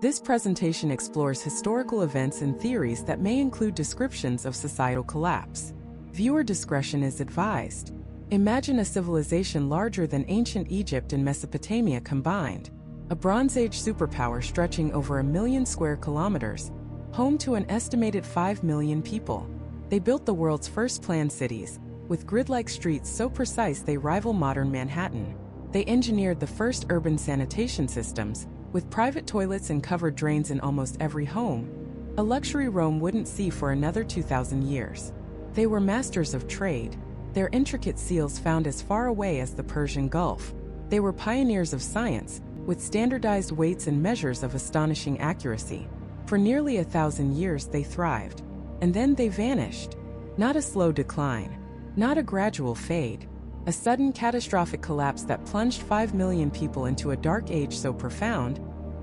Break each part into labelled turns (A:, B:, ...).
A: This presentation explores historical events and theories that may include descriptions of societal collapse. Viewer discretion is advised. Imagine a civilization larger than ancient Egypt and Mesopotamia combined, a Bronze Age superpower stretching over 1 million square kilometers, home to an estimated 5 million people. They built the world's first planned cities, with grid-like streets so precise they rival modern Manhattan. They engineered the first urban sanitation systems, with private toilets and covered drains in almost every home, a luxury Rome wouldn't see for another 2,000 years. They were masters of trade, their intricate seals found as far away as the Persian Gulf. They were pioneers of science, with standardized weights and measures of astonishing accuracy. For nearly 1,000 years they thrived, and then they vanished. Not a slow decline, not a gradual fade, a sudden catastrophic collapse that plunged 5 million people into a dark age so profound,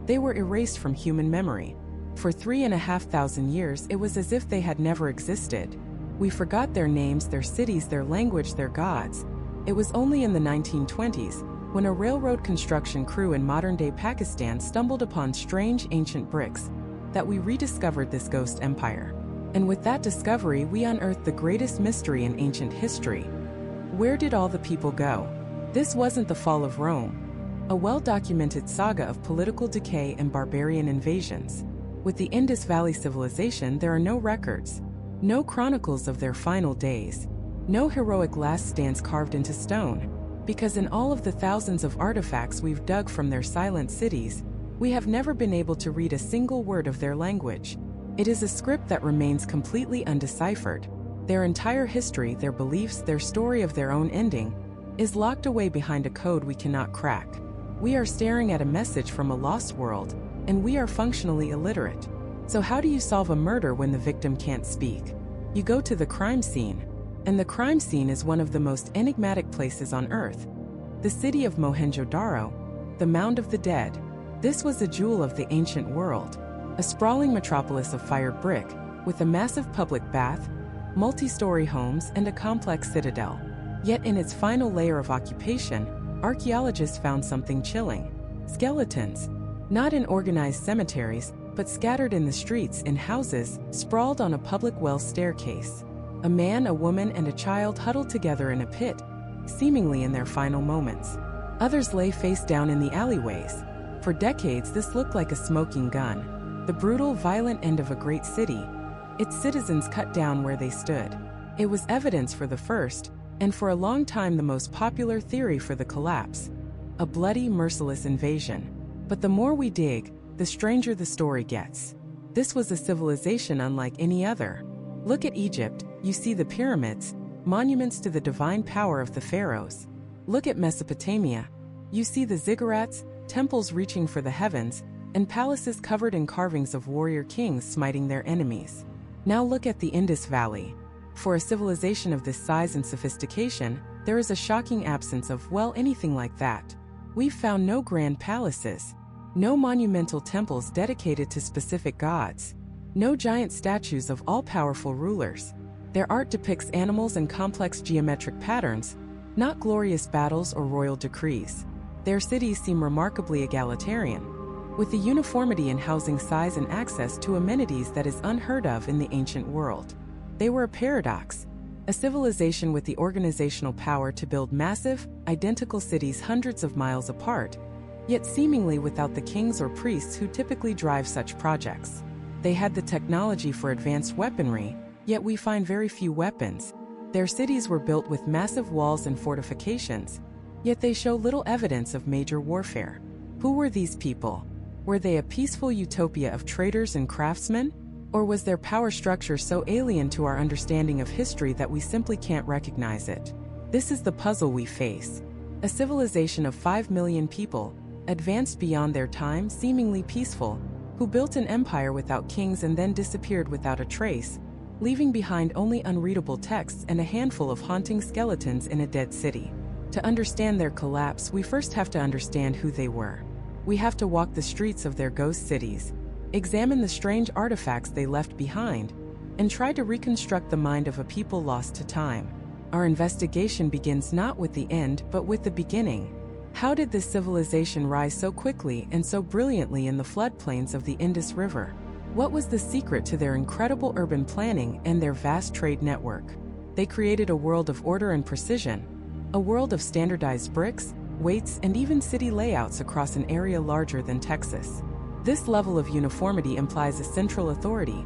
A: they were erased from human memory. For 3,500 years it was as if they had never existed. We forgot their names, their cities, their language, their gods. It was only in the 1920s, when a railroad construction crew in modern-day Pakistan stumbled upon strange ancient bricks, that we rediscovered this ghost empire. And with that discovery we unearthed the greatest mystery in ancient history. Where did all the people go? This wasn't the fall of Rome, a well-documented saga of political decay and barbarian invasions. With the Indus Valley Civilization there are no records, no chronicles of their final days, no heroic last stands carved into stone, because in all of the thousands of artifacts we've dug from their silent cities, we have never been able to read a single word of their language. It is a script that remains completely undeciphered. Their entire history, their beliefs, their story of their own ending, is locked away behind a code we cannot crack. We are staring at a message from a lost world, and we are functionally illiterate. So how do you solve a murder when the victim can't speak? You go to the crime scene, and the crime scene is one of the most enigmatic places on Earth. The city of Mohenjo-Daro, the Mound of the Dead. This was a jewel of the ancient world, a sprawling metropolis of fired brick, with a massive public bath, multi-story homes, and a complex citadel. Yet in its final layer of occupation, archaeologists found something chilling. Skeletons, not in organized cemeteries, but scattered in the streets, in houses, sprawled on a public well staircase. A man, a woman, and a child huddled together in a pit, seemingly in their final moments. Others lay face down in the alleyways. For decades this looked like a smoking gun, the brutal, violent end of a great city, its citizens cut down where they stood. It was evidence for the first, and for a long time the most popular theory for the collapse. A bloody, merciless invasion. But the more we dig, the stranger the story gets. This was a civilization unlike any other. Look at Egypt, you see the pyramids, monuments to the divine power of the pharaohs. Look at Mesopotamia, you see the ziggurats, temples reaching for the heavens, and palaces covered in carvings of warrior kings smiting their enemies. Now look at the Indus Valley. For a civilization of this size and sophistication, there is a shocking absence of, well, anything like that. We've found no grand palaces, no monumental temples dedicated to specific gods, no giant statues of all-powerful rulers. Their art depicts animals and complex geometric patterns, not glorious battles or royal decrees. Their cities seem remarkably egalitarian, with a uniformity in housing size and access to amenities that is unheard of in the ancient world. They were a paradox, a civilization with the organizational power to build massive, identical cities hundreds of miles apart, yet seemingly without the kings or priests who typically drive such projects. They had the technology for advanced weaponry, yet we find very few weapons. Their cities were built with massive walls and fortifications, yet they show little evidence of major warfare. Who were these people? Were they a peaceful utopia of traders and craftsmen? Or was their power structure so alien to our understanding of history that we simply can't recognize it? This is the puzzle we face. A civilization of 5 million people, advanced beyond their time, seemingly peaceful, who built an empire without kings and then disappeared without a trace, leaving behind only unreadable texts and a handful of haunting skeletons in a dead city. To understand their collapse, we first have to understand who they were. We have to walk the streets of their ghost cities, examine the strange artifacts they left behind, and try to reconstruct the mind of a people lost to time. Our investigation begins not with the end, but with the beginning. How did this civilization rise so quickly and so brilliantly in the floodplains of the Indus River? What was the secret to their incredible urban planning and their vast trade network? They created a world of order and precision, a world of standardized bricks, weights, and even city layouts across an area larger than Texas. This level of uniformity implies a central authority,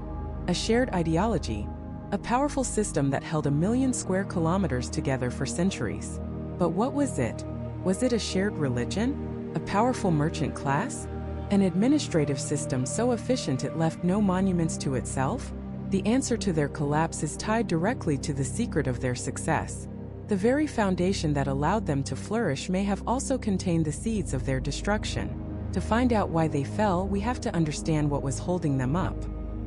A: a shared ideology, a powerful system that held 1,000,000 square kilometers together for centuries. But what was it? Was it a shared religion? A powerful merchant class? An administrative system so efficient it left no monuments to itself? The answer to their collapse is tied directly to the secret of their success. The very foundation that allowed them to flourish may have also contained the seeds of their destruction. To find out why they fell, we have to understand what was holding them up.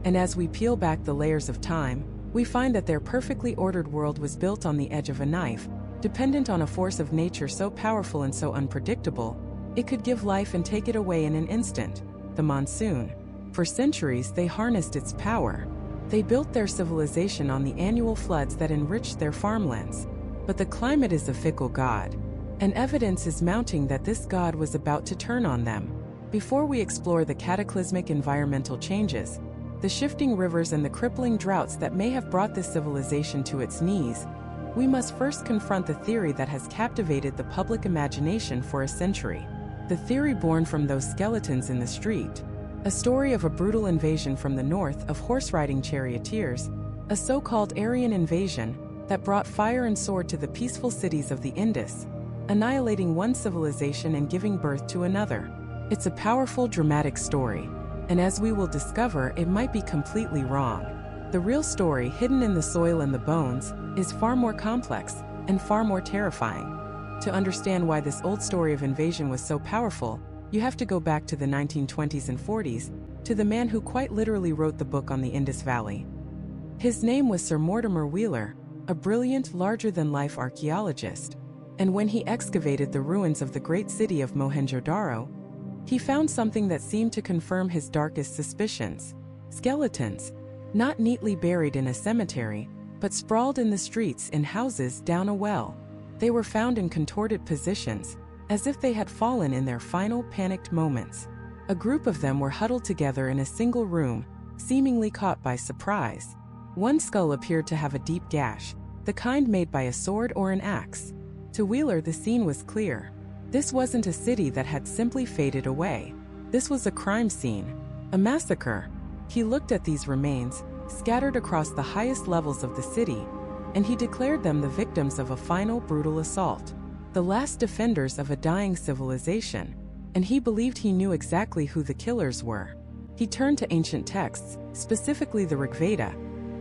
A: And as we peel back the layers of time, we find that their perfectly ordered world was built on the edge of a knife, dependent on a force of nature so powerful and so unpredictable, it could give life and take it away in an instant: the monsoon. For centuries, they harnessed its power. They built their civilization on the annual floods that enriched their farmlands. But the climate is a fickle god, and evidence is mounting that this god was about to turn on them. Before we explore the cataclysmic environmental changes, the shifting rivers and the crippling droughts that may have brought this civilization to its knees, we must first confront the theory that has captivated the public imagination for a century. The theory born from those skeletons in the street. A story of a brutal invasion from the north of horse-riding charioteers, a so-called Aryan invasion that brought fire and sword to the peaceful cities of the Indus, annihilating one civilization and giving birth to another. It's a powerful, dramatic story, and as we will discover, it might be completely wrong. The real story, hidden in the soil and the bones, is far more complex and far more terrifying. To understand why this old story of invasion was so powerful, you have to go back to the 1920s and 40s, to the man who quite literally wrote the book on the Indus Valley. His name was Sir Mortimer Wheeler, a brilliant, larger-than-life archaeologist. And when he excavated the ruins of the great city of Mohenjo-Daro, he found something that seemed to confirm his darkest suspicions: skeletons, not neatly buried in a cemetery, but sprawled in the streets in houses down a well. They were found in contorted positions, as if they had fallen in their final panicked moments. A group of them were huddled together in a single room, seemingly caught by surprise. One skull appeared to have a deep gash, the kind made by a sword or an axe. To Wheeler, the scene was clear. This wasn't a city that had simply faded away. This was a crime scene, a massacre. He looked at these remains, scattered across the highest levels of the city, and he declared them the victims of a final brutal assault, the last defenders of a dying civilization, and he believed he knew exactly who the killers were. He turned to ancient texts, specifically the Rig Veda,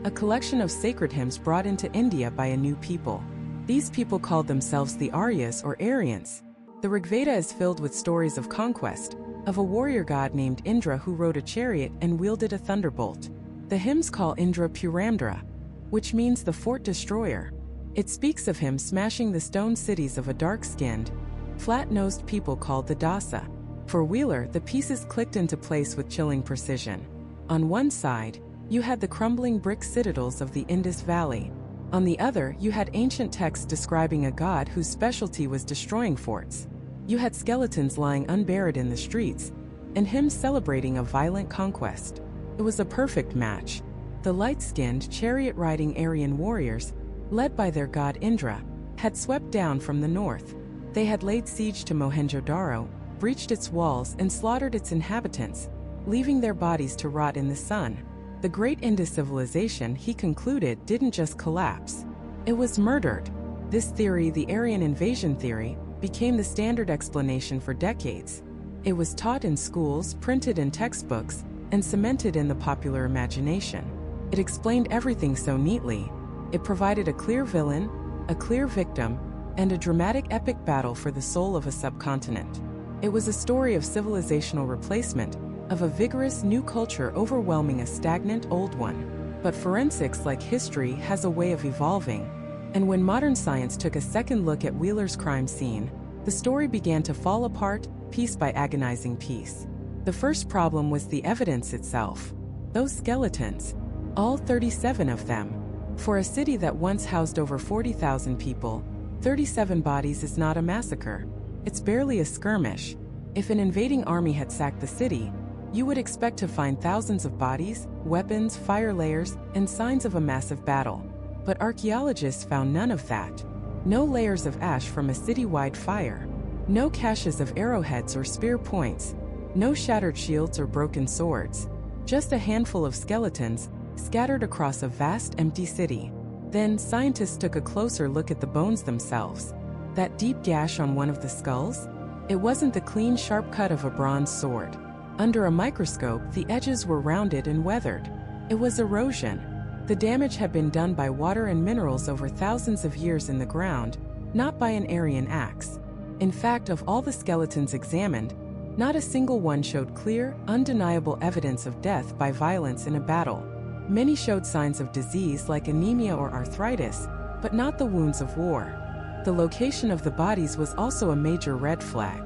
A: a collection of sacred hymns brought into India by a new people. These people called themselves the Aryas or Aryans. The Rig Veda is filled with stories of conquest, of a warrior god named Indra who rode a chariot and wielded a thunderbolt. The hymns call Indra Puramdra, which means the fort destroyer. It speaks of him smashing the stone cities of a dark-skinned, flat-nosed people called the Dasa. For Wheeler, the pieces clicked into place with chilling precision. On one side, you had the crumbling brick citadels of the Indus Valley. On the other, you had ancient texts describing a god whose specialty was destroying forts. You had skeletons lying unburied in the streets, and hymns celebrating a violent conquest. It was a perfect match. The light-skinned, chariot-riding Aryan warriors, led by their god Indra, had swept down from the north. They had laid siege to Mohenjo-Daro, breached its walls, and slaughtered its inhabitants, leaving their bodies to rot in the sun. The great Indus civilization, he concluded, didn't just collapse. It was murdered. This theory, the Aryan invasion theory, became the standard explanation for decades. It was taught in schools, printed in textbooks, and cemented in the popular imagination. It explained everything so neatly. It provided a clear villain, a clear victim, and a dramatic epic battle for the soul of a subcontinent. It was a story of civilizational replacement, of a vigorous new culture overwhelming a stagnant old one. But forensics, like history, has a way of evolving. And when modern science took a second look at Wheeler's crime scene, the story began to fall apart, piece by agonizing piece. The first problem was the evidence itself. Those skeletons, all 37 of them. For a city that once housed over 40,000 people, 37 bodies is not a massacre. It's barely a skirmish. If an invading army had sacked the city, you would expect to find thousands of bodies, weapons, fire layers, and signs of a massive battle. But archaeologists found none of that. No layers of ash from a city-wide fire. No caches of arrowheads or spear points. No shattered shields or broken swords. Just a handful of skeletons, scattered across a vast empty city. Then, scientists took a closer look at the bones themselves. That deep gash on one of the skulls? It wasn't the clean, sharp cut of a bronze sword. Under a microscope, the edges were rounded and weathered. It was erosion. The damage had been done by water and minerals over thousands of years in the ground, not by an Aryan axe. In fact, of all the skeletons examined, not a single one showed clear, undeniable evidence of death by violence in a battle. Many showed signs of disease like anemia or arthritis, but not the wounds of war. The location of the bodies was also a major red flag.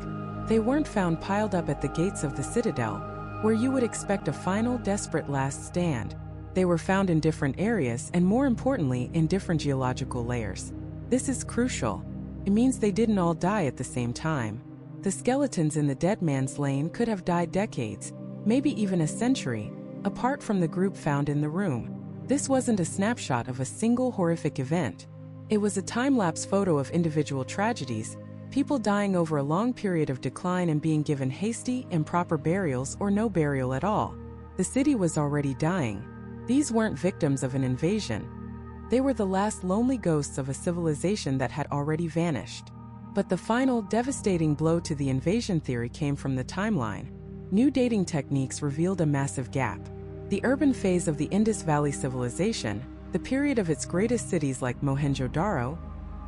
A: They weren't found piled up at the gates of the citadel, where you would expect a final, desperate last stand. They were found in different areas and, more importantly, in different geological layers. This is crucial. It means they didn't all die at the same time. The skeletons in the dead man's lane could have died decades, maybe even a century, apart from the group found in the room. This wasn't a snapshot of a single horrific event. It was a time-lapse photo of individual tragedies, people dying over a long period of decline and being given hasty, improper burials or no burial at all. The city was already dying. These weren't victims of an invasion. They were the last lonely ghosts of a civilization that had already vanished. But the final, devastating blow to the invasion theory came from the timeline. New dating techniques revealed a massive gap. The urban phase of the Indus Valley Civilization, the period of its greatest cities like Mohenjo-Daro,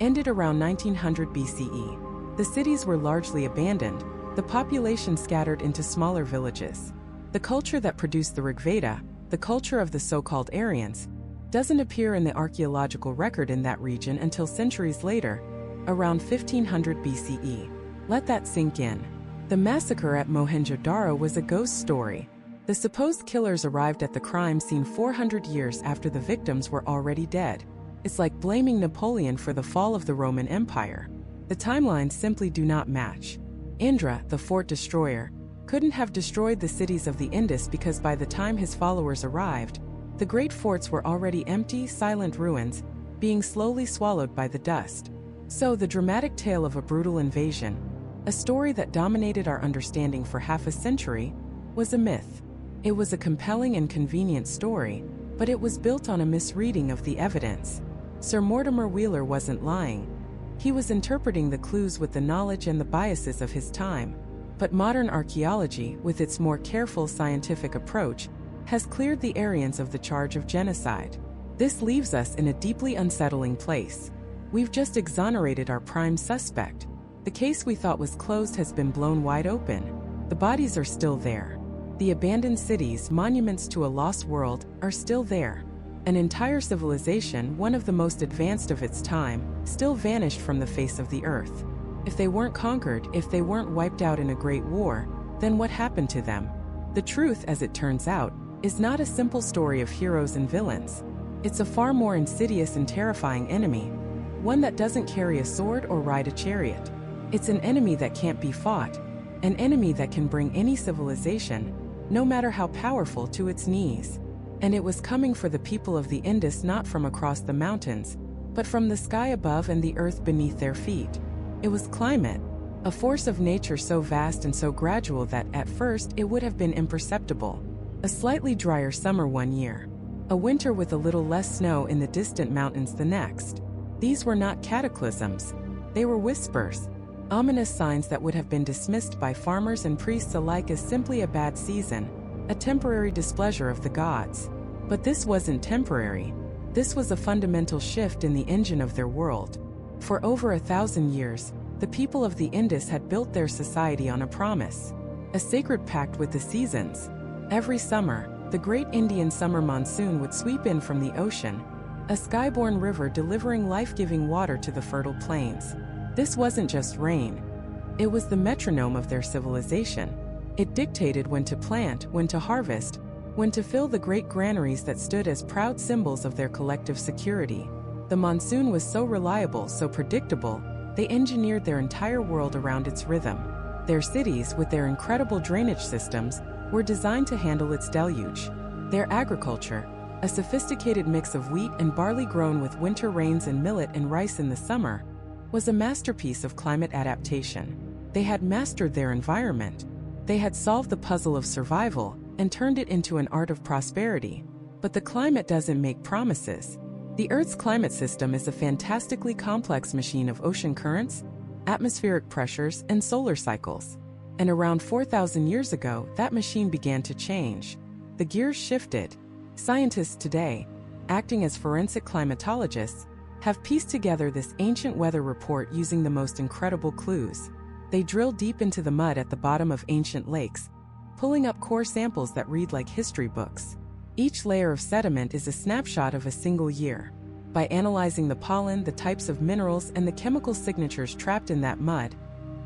A: ended around 1900 BCE. The cities were largely abandoned, the population scattered into smaller villages. The culture that produced the Rigveda, the culture of the so-called Aryans, doesn't appear in the archaeological record in that region until centuries later, around 1500 BCE. Let that sink in. The massacre at Mohenjo-Daro was a ghost story. The supposed killers arrived at the crime scene 400 years after the victims were already dead. It's like blaming Napoleon for the fall of the Roman Empire. The timelines simply do not match. Indra, the fort destroyer, couldn't have destroyed the cities of the Indus because by the time his followers arrived, the great forts were already empty, silent ruins, being slowly swallowed by the dust. So the dramatic tale of a brutal invasion, a story that dominated our understanding for half a century, was a myth. It was a compelling and convenient story, but it was built on a misreading of the evidence. Sir Mortimer Wheeler wasn't lying. He was interpreting the clues with the knowledge and the biases of his time. But modern archaeology, with its more careful scientific approach, has cleared the Aryans of the charge of genocide. This leaves us in a deeply unsettling place. We've just exonerated our prime suspect. The case we thought was closed has been blown wide open. The bodies are still there. The abandoned cities, monuments to a lost world, are still there. An entire civilization, one of the most advanced of its time, still vanished from the face of the earth. If they weren't conquered, if they weren't wiped out in a great war, then what happened to them? The truth, as it turns out, is not a simple story of heroes and villains. It's a far more insidious and terrifying enemy, one that doesn't carry a sword or ride a chariot. It's an enemy that can't be fought, an enemy that can bring any civilization, no matter how powerful, to its knees. And it was coming for the people of the Indus not from across the mountains, but from the sky above and the earth beneath their feet. It was climate, a force of nature so vast and so gradual that at first it would have been imperceptible. A slightly drier summer one year, a winter with a little less snow in the distant mountains the next. These were not cataclysms. They were whispers, ominous signs that would have been dismissed by farmers and priests alike as simply a bad season, a temporary displeasure of the gods. But this wasn't temporary. This was a fundamental shift in the engine of their world. For over 1,000 years, the people of the Indus had built their society on a promise, a sacred pact with the seasons. Every summer, the great Indian summer monsoon would sweep in from the ocean, a skyborne river delivering life-giving water to the fertile plains. This wasn't just rain. It was the metronome of their civilization. It dictated when to plant, when to harvest, when to fill the great granaries that stood as proud symbols of their collective security. The monsoon was so reliable, so predictable, They engineered their entire world around its rhythm. Their cities, with their incredible drainage systems, were designed to handle its deluge. Their agriculture, a sophisticated mix of wheat and barley grown with winter rains and millet and rice in the summer, was a masterpiece of climate adaptation. They had mastered their environment. They had solved the puzzle of survival and turned it into an art of prosperity. But the climate doesn't make promises. The Earth's climate system is a fantastically complex machine of ocean currents, atmospheric pressures, and solar cycles. And around 4,000 years ago, that machine began to change. The gears shifted. Scientists today, acting as forensic climatologists, have pieced together this ancient weather report using the most incredible clues. They drill deep into the mud at the bottom of ancient lakes, pulling up core samples that read like history books. Each layer of sediment is a snapshot of a single year. By analyzing the pollen, the types of minerals, and the chemical signatures trapped in that mud,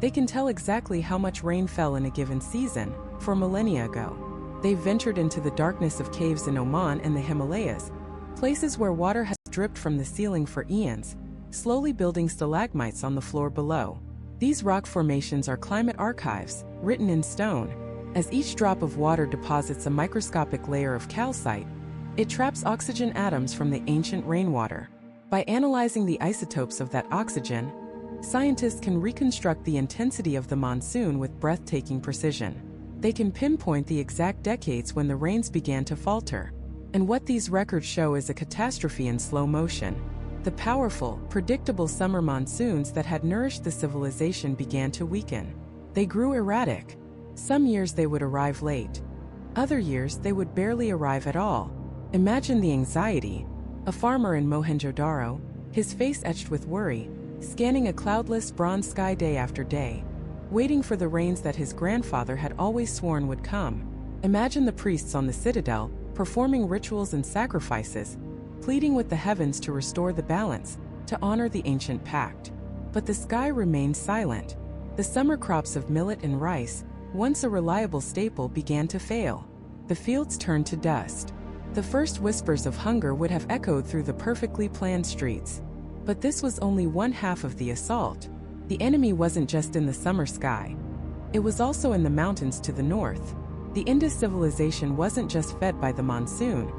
A: they can tell exactly how much rain fell in a given season, for millennia ago. They've ventured into the darkness of caves in Oman and the Himalayas, places where water has dripped from the ceiling for eons, slowly building stalagmites on the floor below. These rock formations are climate archives, written in stone. As each drop of water deposits a microscopic layer of calcite, it traps oxygen atoms from the ancient rainwater. By analyzing the isotopes of that oxygen, scientists can reconstruct the intensity of the monsoon with breathtaking precision. They can pinpoint the exact decades when the rains began to falter. And what these records show is a catastrophe in slow motion. The powerful, predictable summer monsoons that had nourished the civilization began to weaken. They grew erratic. Some years they would arrive late. Other years they would barely arrive at all. Imagine the anxiety. A farmer in Mohenjo-Daro, his face etched with worry, scanning a cloudless bronze sky day after day, waiting for the rains that his grandfather had always sworn would come. Imagine the priests on the citadel, performing rituals and sacrifices, pleading with the heavens to restore the balance, to honor the ancient pact. But the sky remained silent. The summer crops of millet and rice, once a reliable staple, began to fail. The fields turned to dust. The first whispers of hunger would have echoed through the perfectly planned streets. But this was only one half of the assault. The enemy wasn't just in the summer sky. It was also in the mountains to the north. The Indus civilization wasn't just fed by the monsoon.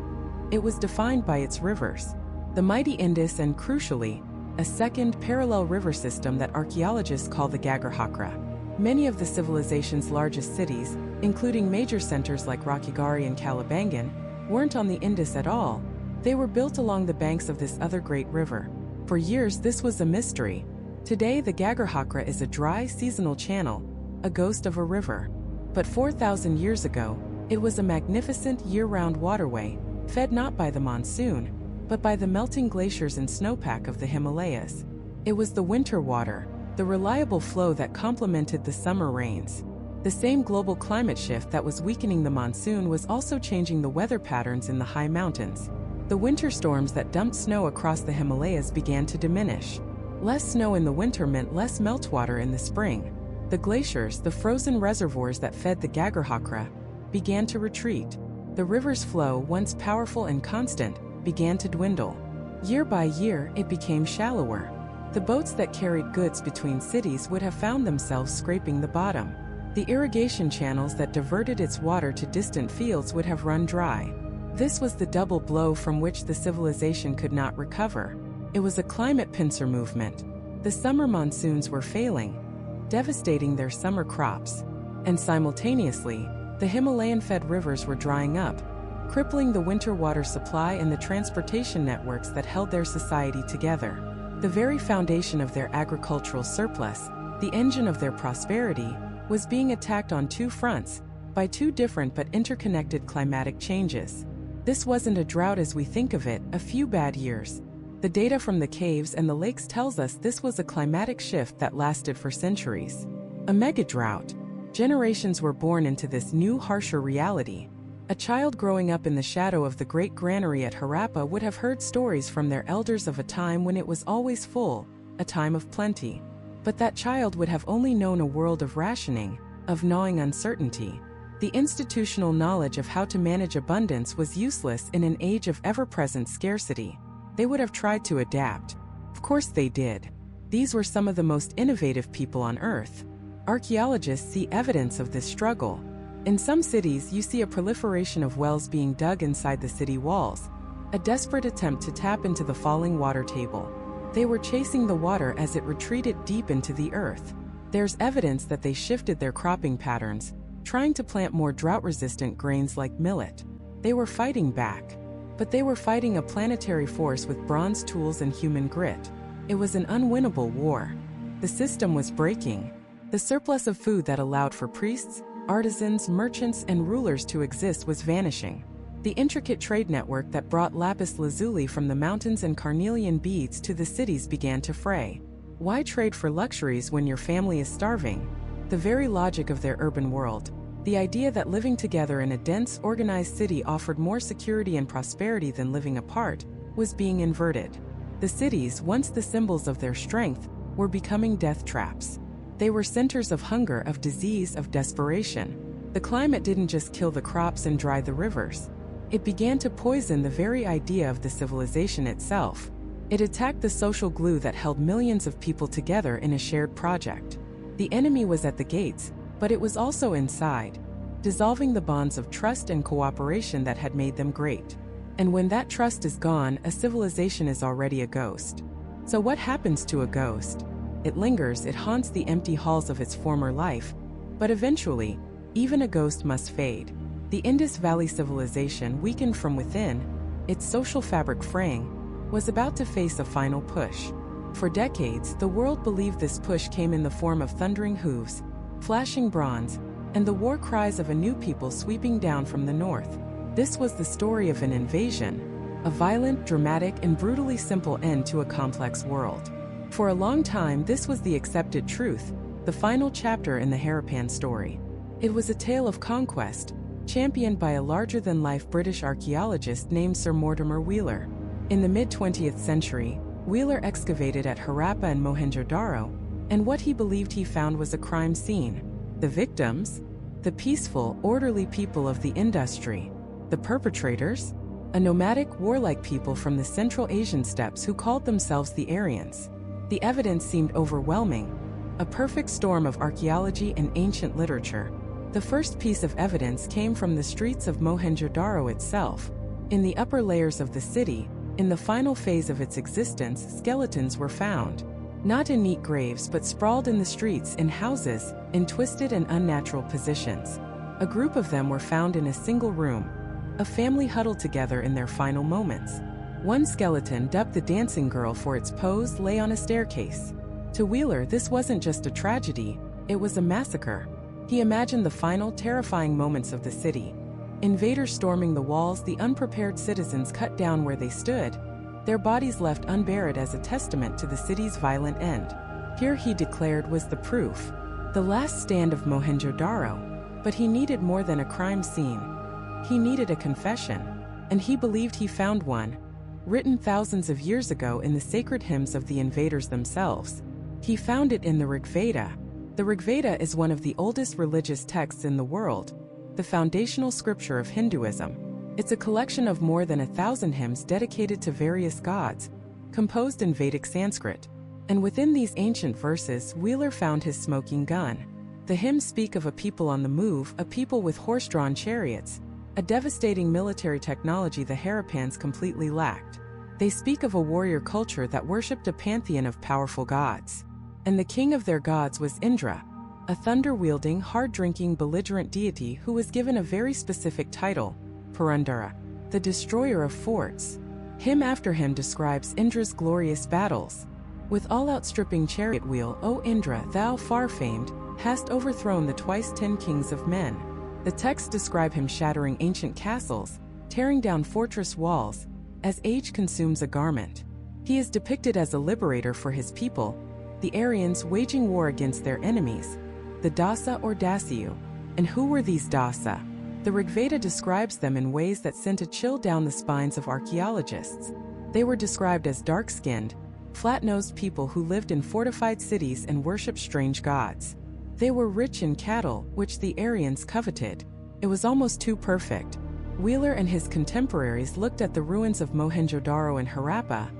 A: It was defined by its rivers. The mighty Indus and, crucially, a second parallel river system that archaeologists call the Gagarhakra. Many of the civilization's largest cities, including major centers like Rakhigarhi and Kalibangan, weren't on the Indus at all. They were built along the banks of this other great river. For years this was a mystery. Today the Gagarhakra is a dry, seasonal channel, a ghost of a river. But 4,000 years ago, it was a magnificent year-round waterway, fed not by the monsoon, but by the melting glaciers and snowpack of the Himalayas. It was the winter water, the reliable flow that complemented the summer rains. The same global climate shift that was weakening the monsoon was also changing the weather patterns in the high mountains. The winter storms that dumped snow across the Himalayas began to diminish. Less snow in the winter meant less meltwater in the spring. The glaciers, the frozen reservoirs that fed the Gagarhakra, began to retreat. The river's flow, once powerful and constant, began to dwindle. Year by year, it became shallower. The boats that carried goods between cities would have found themselves scraping the bottom. The irrigation channels that diverted its water to distant fields would have run dry. This was the double blow from which the civilization could not recover. It was a climate pincer movement. The summer monsoons were failing, devastating their summer crops. And simultaneously, the Himalayan-fed rivers were drying up, crippling the winter water supply and the transportation networks that held their society together. The very foundation of their agricultural surplus, the engine of their prosperity, was being attacked on two fronts, by two different but interconnected climatic changes. This wasn't a drought as we think of it, a few bad years. The data from the caves and the lakes tells us this was a climatic shift that lasted for centuries. A mega-drought. Generations were born into this new, harsher reality. A child growing up in the shadow of the great granary at Harappa would have heard stories from their elders of a time when it was always full, a time of plenty. But that child would have only known a world of rationing, of gnawing uncertainty. The institutional knowledge of how to manage abundance was useless in an age of ever-present scarcity. They would have tried to adapt. Of course they did. These were some of the most innovative people on Earth. Archaeologists see evidence of this struggle. In some cities, you see a proliferation of wells being dug inside the city walls, a desperate attempt to tap into the falling water table. They were chasing the water as it retreated deep into the earth. There's evidence that they shifted their cropping patterns, trying to plant more drought-resistant grains like millet. They were fighting back. But they were fighting a planetary force with bronze tools and human grit. It was an unwinnable war. The system was breaking. The surplus of food that allowed for priests, artisans, merchants, and rulers to exist was vanishing. The intricate trade network that brought lapis lazuli from the mountains and carnelian beads to the cities began to fray. Why trade for luxuries when your family is starving? The very logic of their urban world, the idea that living together in a dense, organized city offered more security and prosperity than living apart, was being inverted. The cities, once the symbols of their strength, were becoming death traps. They were centers of hunger, of disease, of desperation. The climate didn't just kill the crops and dry the rivers. It began to poison the very idea of the civilization itself. It attacked the social glue that held millions of people together in a shared project. The enemy was at the gates, but it was also inside, dissolving the bonds of trust and cooperation that had made them great. And when that trust is gone, a civilization is already a ghost. So what happens to a ghost? It lingers, it haunts the empty halls of its former life, but eventually, even a ghost must fade. The Indus Valley Civilization, weakened from within, its social fabric fraying, was about to face a final push. For decades, the world believed this push came in the form of thundering hooves, flashing bronze, and the war cries of a new people sweeping down from the north. This was the story of an invasion, a violent, dramatic, and brutally simple end to a complex world. For a long time, this was the accepted truth, the final chapter in the Harappan story. It was a tale of conquest, championed by a larger-than-life British archaeologist named Sir Mortimer Wheeler. In the mid-20th century, Wheeler excavated at Harappa and Mohenjo-Daro, and what he believed he found was a crime scene. The victims? The peaceful, orderly people of the industry. The perpetrators? A nomadic, warlike people from the Central Asian steppes who called themselves the Aryans. The evidence seemed overwhelming, a perfect storm of archaeology and ancient literature. The first piece of evidence came from the streets of Mohenjo-Daro itself. In the upper layers of the city, in the final phase of its existence, skeletons were found. Not in neat graves but sprawled in the streets, in houses, in twisted and unnatural positions. A group of them were found in a single room, a family huddled together in their final moments. One skeleton, dubbed the dancing girl for its pose, lay on a staircase. To Wheeler, this wasn't just a tragedy, it was a massacre. He imagined the final, terrifying moments of the city. Invaders storming the walls, the unprepared citizens cut down where they stood, their bodies left unburied as a testament to the city's violent end. Here, he declared, was the proof, the last stand of Mohenjo-Daro. But he needed more than a crime scene. He needed a confession, and he believed he found one, written thousands of years ago in the sacred hymns of the invaders themselves. He found it in the Rig Veda. The Rig Veda is one of the oldest religious texts in the world, the foundational scripture of Hinduism. It's a collection of more than 1,000 hymns dedicated to various gods, composed in Vedic Sanskrit. And within these ancient verses, Wheeler found his smoking gun. The hymns speak of a people on the move, a people with horse-drawn chariots, a devastating military technology the Harappans completely lacked. They speak of a warrior culture that worshipped a pantheon of powerful gods. And the king of their gods was Indra, a thunder-wielding, hard-drinking, belligerent deity who was given a very specific title, Purandara, the destroyer of forts. Hymn after hymn describes Indra's glorious battles. With all outstripping chariot wheel, O Indra, thou far-famed, hast overthrown the twice 10 kings of men. The texts describe him shattering ancient castles, tearing down fortress walls, as age consumes a garment. He is depicted as a liberator for his people, the Aryans waging war against their enemies, the Dasa or Dasyu. And who were these Dasa? The Rigveda describes them in ways that sent a chill down the spines of archaeologists. They were described as dark-skinned, flat-nosed people who lived in fortified cities and worshipped strange gods. They were rich in cattle, which the Aryans coveted. It was almost too perfect. Wheeler and his contemporaries looked at the ruins of Mohenjo-Daro and Harappa,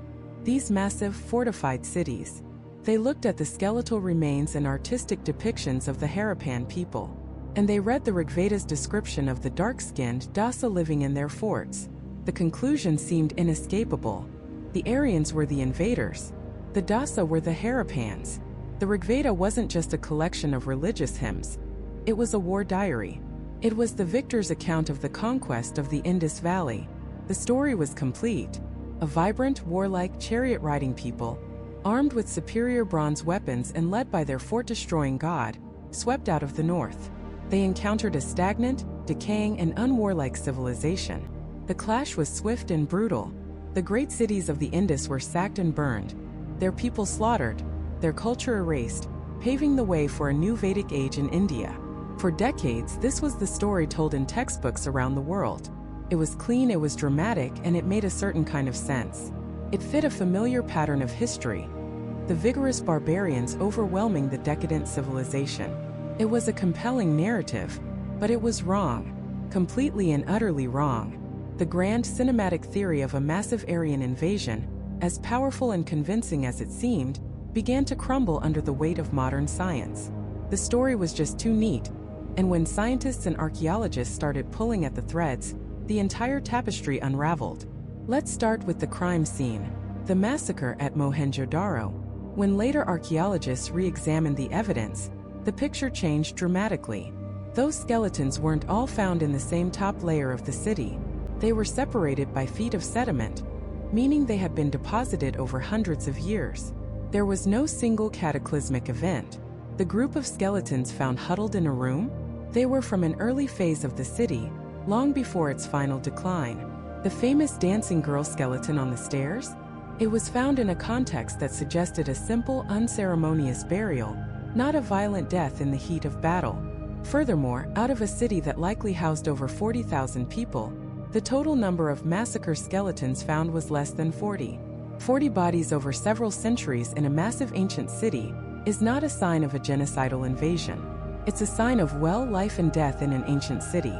A: these massive, fortified cities. They looked at the skeletal remains and artistic depictions of the Harappan people, and they read the Rigveda's description of the dark-skinned Dasa living in their forts. The conclusion seemed inescapable. The Aryans were the invaders. The Dasa were the Harappans. The Rigveda wasn't just a collection of religious hymns. It was a war diary. It was the victor's account of the conquest of the Indus Valley. The story was complete. A vibrant, warlike, chariot-riding people, armed with superior bronze weapons and led by their fort-destroying god, swept out of the north. They encountered a stagnant, decaying, and unwarlike civilization. The clash was swift and brutal. The great cities of the Indus were sacked and burned, their people slaughtered, their culture erased, paving the way for a new Vedic age in India. For decades, this was the story told in textbooks around the world. It was clean, it was dramatic, and it made a certain kind of sense. It fit a familiar pattern of history. The vigorous barbarians overwhelming the decadent civilization. It was a compelling narrative, but it was wrong. Completely and utterly wrong. The grand cinematic theory of a massive Aryan invasion, as powerful and convincing as it seemed, began to crumble under the weight of modern science. The story was just too neat, and when scientists and archaeologists started pulling at the threads, the entire tapestry unraveled. Let's start with the crime scene, the massacre at Mohenjo-Daro. When later archaeologists re-examined the evidence, the picture changed dramatically. Those skeletons weren't all found in the same top layer of the city. They were separated by feet of sediment, meaning they had been deposited over hundreds of years. There was no single cataclysmic event. The group of skeletons found huddled in a room, they were from an early phase of the city, long before its final decline. The famous dancing girl skeleton on the stairs? It was found in a context that suggested a simple, unceremonious burial, not a violent death in the heat of battle. Furthermore, out of a city that likely housed over 40,000 people, the total number of massacre skeletons found was less than 40. 40 bodies over several centuries in a massive ancient city is not a sign of a genocidal invasion. It's a sign of, well, life and death in an ancient city.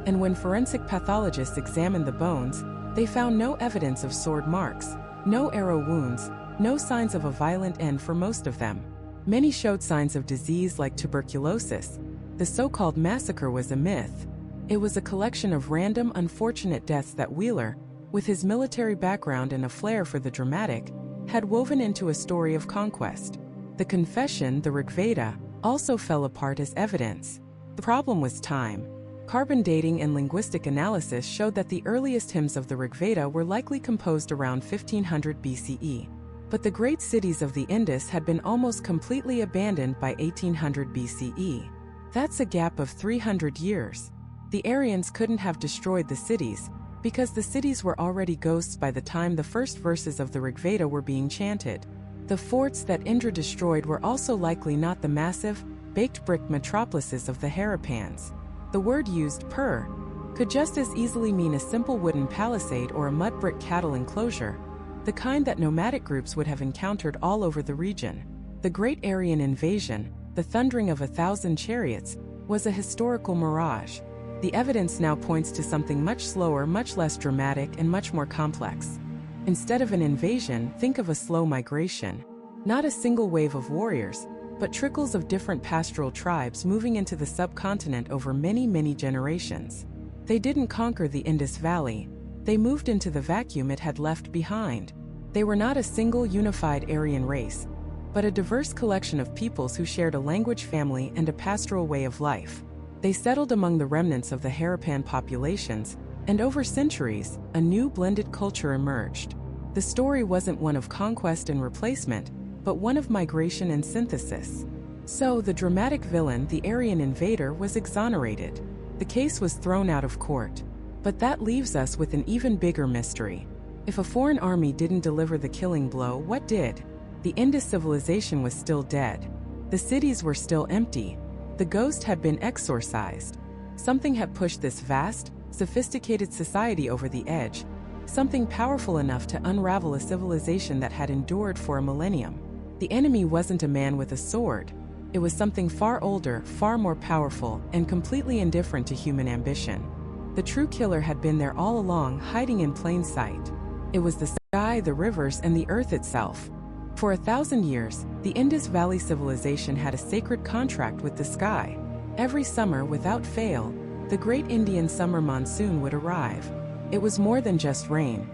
A: And when forensic pathologists examined the bones, they found no evidence of sword marks, no arrow wounds, no signs of a violent end for most of them. Many showed signs of disease like tuberculosis. The so-called massacre was a myth. It was a collection of random, unfortunate deaths that Wheeler, with his military background and a flair for the dramatic, had woven into a story of conquest. The confession, the Rigveda, also fell apart as evidence. The problem was time. Carbon dating and linguistic analysis showed that the earliest hymns of the Rigveda were likely composed around 1500 BCE. But the great cities of the Indus had been almost completely abandoned by 1800 BCE. That's a gap of 300 years. The Aryans couldn't have destroyed the cities, because the cities were already ghosts by the time the first verses of the Rigveda were being chanted. The forts that Indra destroyed were also likely not the massive, baked brick metropolises of the Harappans. The word used, pur, could just as easily mean a simple wooden palisade or a mud brick cattle enclosure, the kind that nomadic groups would have encountered all over the region. The Great Aryan Invasion, the thundering of 1,000 chariots, was a historical mirage. The evidence now points to something much slower, much less dramatic, and much more complex. Instead of an invasion, think of a slow migration. Not a single wave of warriors, but trickles of different pastoral tribes moving into the subcontinent over many, many generations. They didn't conquer the Indus Valley. They moved into the vacuum it had left behind. They were not a single unified Aryan race, but a diverse collection of peoples who shared a language family and a pastoral way of life. They settled among the remnants of the Harappan populations, and over centuries, a new blended culture emerged. The story wasn't one of conquest and replacement, but one of migration and synthesis. So the dramatic villain, the Aryan invader, was exonerated. The case was thrown out of court. But that leaves us with an even bigger mystery. If a foreign army didn't deliver the killing blow, what did? The Indus civilization was still dead. The cities were still empty. The ghost had been exorcised. Something had pushed this vast, sophisticated society over the edge, something powerful enough to unravel a civilization that had endured for a millennium. The enemy wasn't a man with a sword. It was something far older, far more powerful, and completely indifferent to human ambition. The true killer had been there all along, hiding in plain sight. It was the sky, the rivers, and the earth itself. For 1,000 years, the Indus Valley Civilization had a sacred contract with the sky. Every summer, without fail, the great Indian summer monsoon would arrive. It was more than just rain.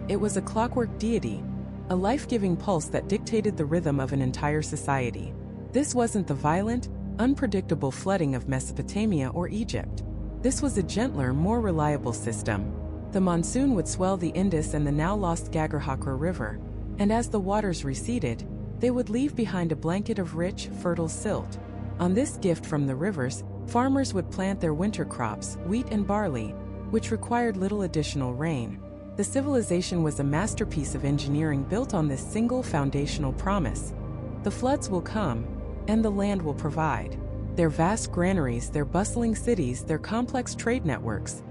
A: It was a clockwork deity, a life-giving pulse that dictated the rhythm of an entire society. This wasn't the violent, unpredictable flooding of Mesopotamia or Egypt. This was a gentler, more reliable system. The monsoon would swell the Indus and the now-lost Gagarhakra River, and as the waters receded, they would leave behind a blanket of rich, fertile silt. On this gift from the rivers, farmers would plant their winter crops, wheat and barley, which required little additional rain. The civilization was a masterpiece of engineering built on this single foundational promise. The floods will come, and the land will provide. Their vast granaries, their bustling cities, their complex trade networks,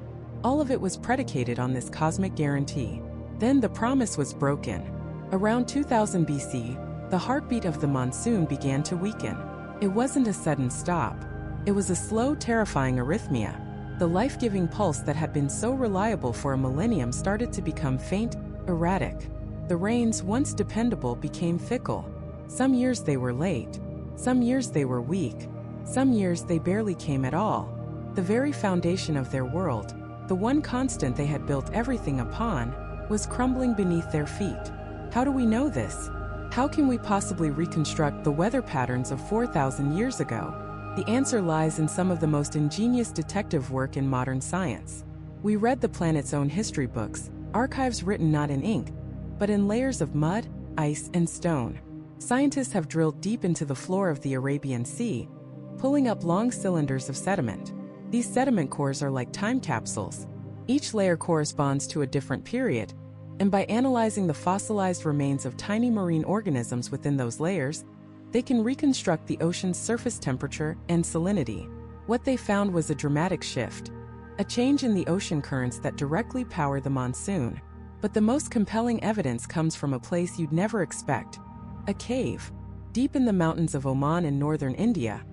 A: all of it was predicated on this cosmic guarantee. Then the promise was broken. Around 2000 BC, the heartbeat of the monsoon began to weaken. It wasn't a sudden stop. It was a slow, terrifying arrhythmia. The life-giving pulse that had been so reliable for a millennium started to become faint, erratic. The rains, once dependable, became fickle. Some years they were late. Some years they were weak. Some years they barely came at all. The very foundation of their world, the one constant they had built everything upon, was crumbling beneath their feet. How do we know this? How can we possibly reconstruct the weather patterns of 4,000 years ago? The answer lies in some of the most ingenious detective work in modern science. We read the planet's own history books, archives written not in ink, but in layers of mud, ice, and stone. Scientists have drilled deep into the floor of the Arabian Sea, pulling up long cylinders of sediment. These sediment cores are like time capsules. Each layer corresponds to a different period, and by analyzing the fossilized remains of tiny marine organisms within those layers, they can reconstruct the ocean's surface temperature and salinity. What they found was a dramatic shift, a change in the ocean currents that directly power the monsoon. But the most compelling evidence comes from a place you'd never expect: a cave. Deep in the mountains of Oman in northern India,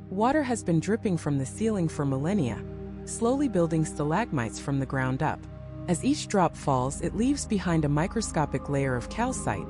A: water has been dripping from the ceiling for millennia, slowly building stalagmites from the ground up. As each drop falls, it leaves behind a microscopic layer of calcite,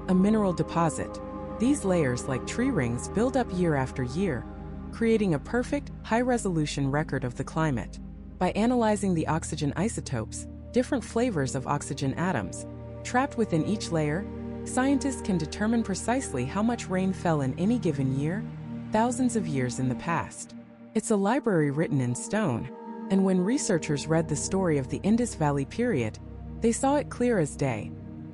A: a mineral deposit. These layers, like tree rings, build up year after year, creating a perfect, high-resolution record of the climate. By analyzing the oxygen isotopes, different flavors of oxygen atoms, trapped within each layer, scientists can determine precisely how much rain fell in any given year, thousands of years in the past. It's a library written in stone, and when researchers read the story of the Indus Valley period, they saw it clear as day: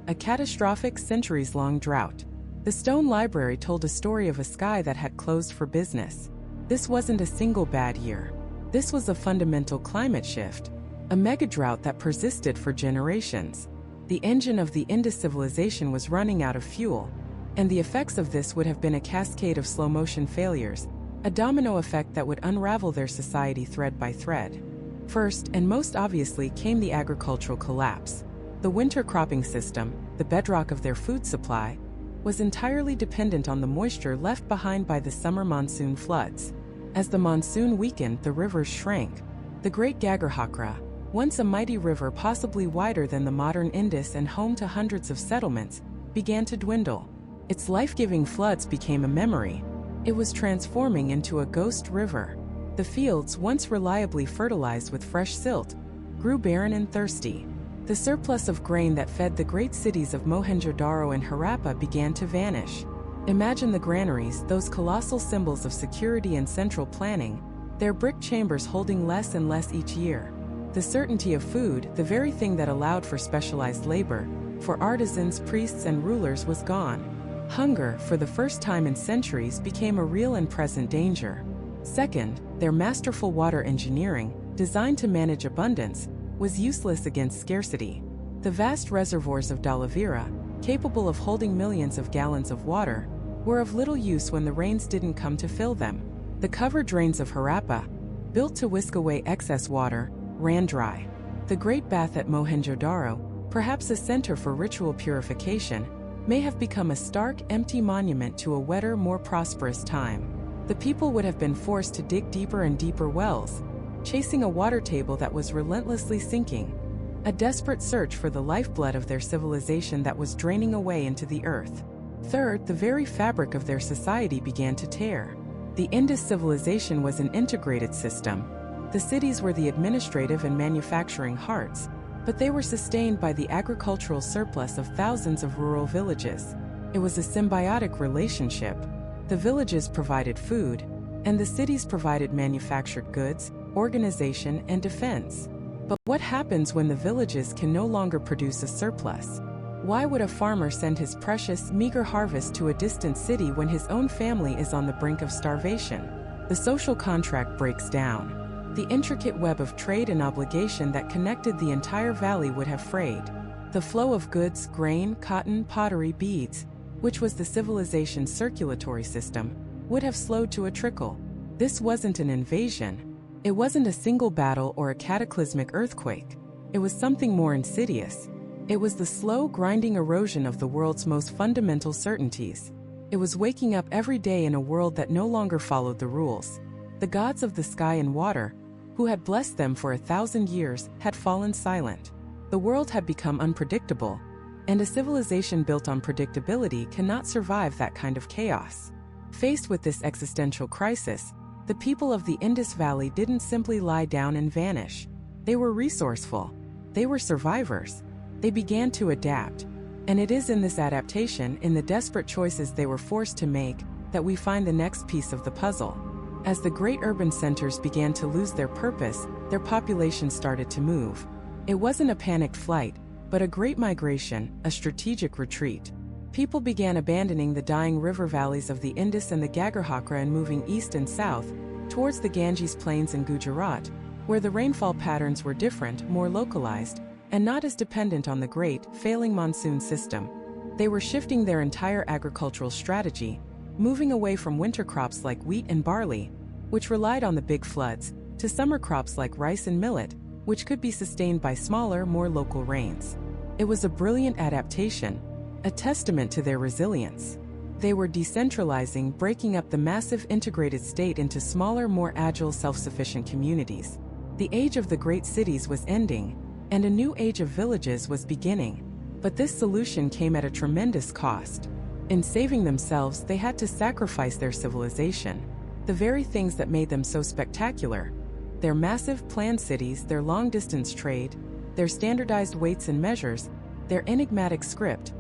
A: a catastrophic, centuries-long drought. The stone library told a story of a sky that had closed for business. This wasn't a single bad year. This was a fundamental climate shift, a mega-drought that persisted for generations. The engine of the Indus civilization was running out of fuel, and the effects of this would have been a cascade of slow-motion failures, a domino effect that would unravel their society thread by thread. First, and most obviously, came the agricultural collapse. The winter cropping system, the bedrock of their food supply, was entirely dependent on the moisture left behind by the summer monsoon floods. As the monsoon weakened, the rivers shrank. The great Gagarhakra, once a mighty river possibly wider than the modern Indus and home to hundreds of settlements, began to dwindle. Its life-giving floods became a memory. It was transforming into a ghost river. The fields, once reliably fertilized with fresh silt, grew barren and thirsty. The surplus of grain that fed the great cities of Mohenjo-Daro and Harappa began to vanish. Imagine the granaries, those colossal symbols of security and central planning, their brick chambers holding less and less each year. The certainty of food, the very thing that allowed for specialized labor, for artisans, priests, and rulers, was gone. Hunger, for the first time in centuries, became a real and present danger. Second, their masterful water engineering, designed to manage abundance, was useless against scarcity. The vast reservoirs of Dalavira, capable of holding millions of gallons of water, were of little use when the rains didn't come to fill them. The covered drains of Harappa, built to whisk away excess water, ran dry. The Great Bath at Mohenjo-Daro, perhaps a center for ritual purification, may have become a stark, empty monument to a wetter, more prosperous time. The people would have been forced to dig deeper and deeper wells, chasing a water table that was relentlessly sinking, a desperate search for the lifeblood of their civilization that was draining away into the earth. Third, the very fabric of their society began to tear. The Indus civilization was an integrated system. The cities were the administrative and manufacturing hearts, but they were sustained by the agricultural surplus of thousands of rural villages. It was a symbiotic relationship. The villages provided food, and the cities provided manufactured goods, organization, and defense. But what happens when the villages can no longer produce a surplus? Why would a farmer send his precious, meager harvest to a distant city when his own family is on the brink of starvation? The social contract breaks down. The intricate web of trade and obligation that connected the entire valley would have frayed. The flow of goods, grain, cotton, pottery, beads, which was the civilization's circulatory system, would have slowed to a trickle. This wasn't an invasion. It wasn't a single battle or a cataclysmic earthquake. It was something more insidious. It was the slow, grinding erosion of the world's most fundamental certainties. It was waking up every day in a world that no longer followed the rules. The gods of the sky and water, who had blessed them for 1,000 years, had fallen silent. The world had become unpredictable, and a civilization built on predictability cannot survive that kind of chaos. Faced with this existential crisis, the people of the Indus Valley didn't simply lie down and vanish. They were resourceful. They were survivors. They began to adapt. And it is in this adaptation, in the desperate choices they were forced to make, that we find the next piece of the puzzle. As the great urban centers began to lose their purpose, their population started to move. It wasn't a panicked flight, but a great migration, a strategic retreat. People began abandoning the dying river valleys of the Indus and the Gagarhakra and moving east and south, towards the Ganges plains and Gujarat, where the rainfall patterns were different, more localized, and not as dependent on the great, failing monsoon system. They were shifting their entire agricultural strategy, moving away from winter crops like wheat and barley, which relied on the big floods, to summer crops like rice and millet, which could be sustained by smaller, more local rains. It was a brilliant adaptation, a testament to their resilience. They were decentralizing, breaking up the massive integrated state into smaller, more agile, self-sufficient communities. The age of the great cities was ending, and a new age of villages was beginning. But this solution came at a tremendous cost. In saving themselves, they had to sacrifice their civilization. The very things that made them so spectacular. Their massive planned cities, their long-distance trade, their standardized weights and measures, their enigmatic script.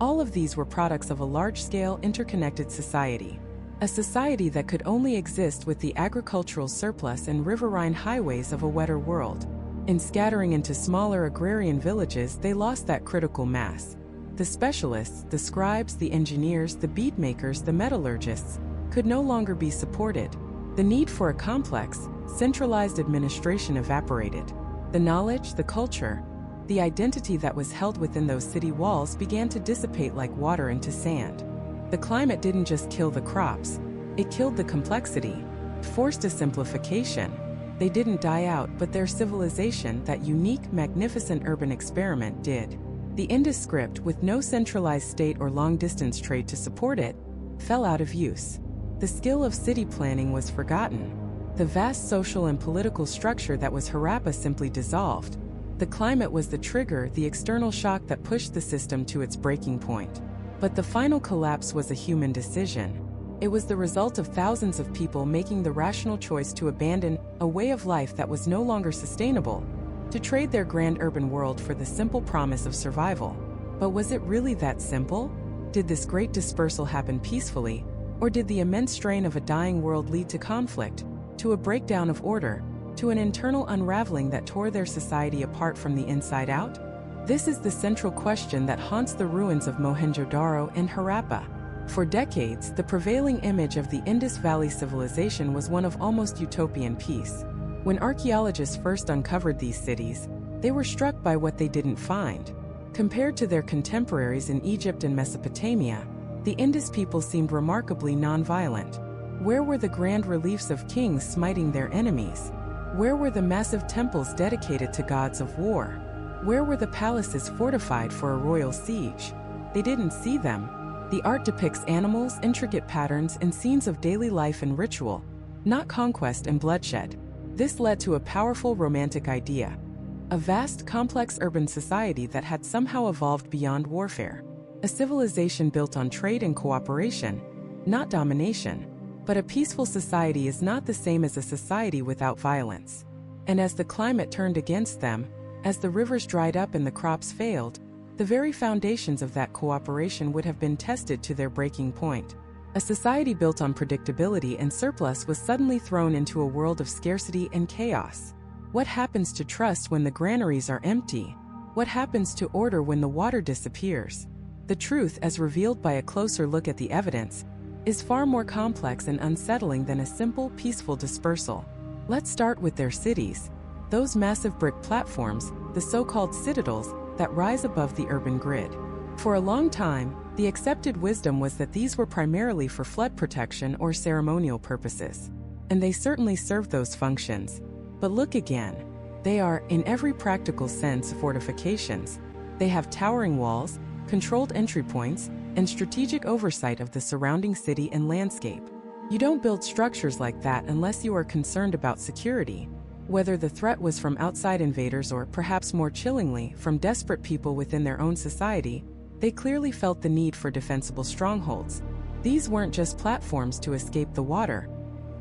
A: All of these were products of a large-scale, interconnected society. A society that could only exist with the agricultural surplus and riverine highways of a wetter world. In scattering into smaller agrarian villages, they lost that critical mass. The specialists, the scribes, the engineers, the bead makers, the metallurgists, could no longer be supported. The need for a complex, centralized administration evaporated. The knowledge, the culture, the identity that was held within those city walls began to dissipate like water into sand. The climate didn't just kill the crops, it killed the complexity, forced a simplification. They didn't die out, but their civilization, that unique, magnificent urban experiment, did. The Indus script, with no centralized state or long-distance trade to support it, fell out of use. The skill of city planning was forgotten. The vast social and political structure that was Harappa simply dissolved. The climate was the trigger, the external shock that pushed the system to its breaking point. But the final collapse was a human decision. It was the result of thousands of people making the rational choice to abandon a way of life that was no longer sustainable, to trade their grand urban world for the simple promise of survival. But was it really that simple? Did this great dispersal happen peacefully, or did the immense strain of a dying world lead to conflict, to a breakdown of order, to an internal unraveling that tore their society apart from the inside out? This is the central question that haunts the ruins of Mohenjo-Daro and Harappa. For decades, the prevailing image of the Indus Valley Civilization was one of almost utopian peace. When archaeologists first uncovered these cities, they were struck by what they didn't find. Compared to their contemporaries in Egypt and Mesopotamia, the Indus people seemed remarkably non-violent. Where were the grand reliefs of kings smiting their enemies? Where were the massive temples dedicated to gods of war? Where were the palaces fortified for a royal siege? They didn't see them. The art depicts animals, intricate patterns, and scenes of daily life and ritual, not conquest and bloodshed. This led to a powerful romantic idea. A vast, complex urban society that had somehow evolved beyond warfare. a civilization built on trade and cooperation, not domination. But a peaceful society is not the same as a society without violence. And as the climate turned against them, as the rivers dried up and the crops failed, the very foundations of that cooperation would have been tested to their breaking point. A society built on predictability and surplus was suddenly thrown into a world of scarcity and chaos. What happens to trust when the granaries are empty? What happens to order when the water disappears? The truth, as revealed by a closer look at the evidence, is far more complex and unsettling than a simple, peaceful dispersal. Let's start with their cities. Those massive brick platforms, the so-called citadels, that rise above the urban grid. For a long time, the accepted wisdom was that these were primarily for flood protection or ceremonial purposes. And they certainly served those functions. But look again. They are, in every practical sense, fortifications. They have towering walls, controlled entry points, and strategic oversight of the surrounding city and landscape. You don't build structures like that unless you are concerned about security. Whether the threat was from outside invaders or, perhaps more chillingly, from desperate people within their own society, they clearly felt the need for defensible strongholds. These weren't just platforms to escape the water.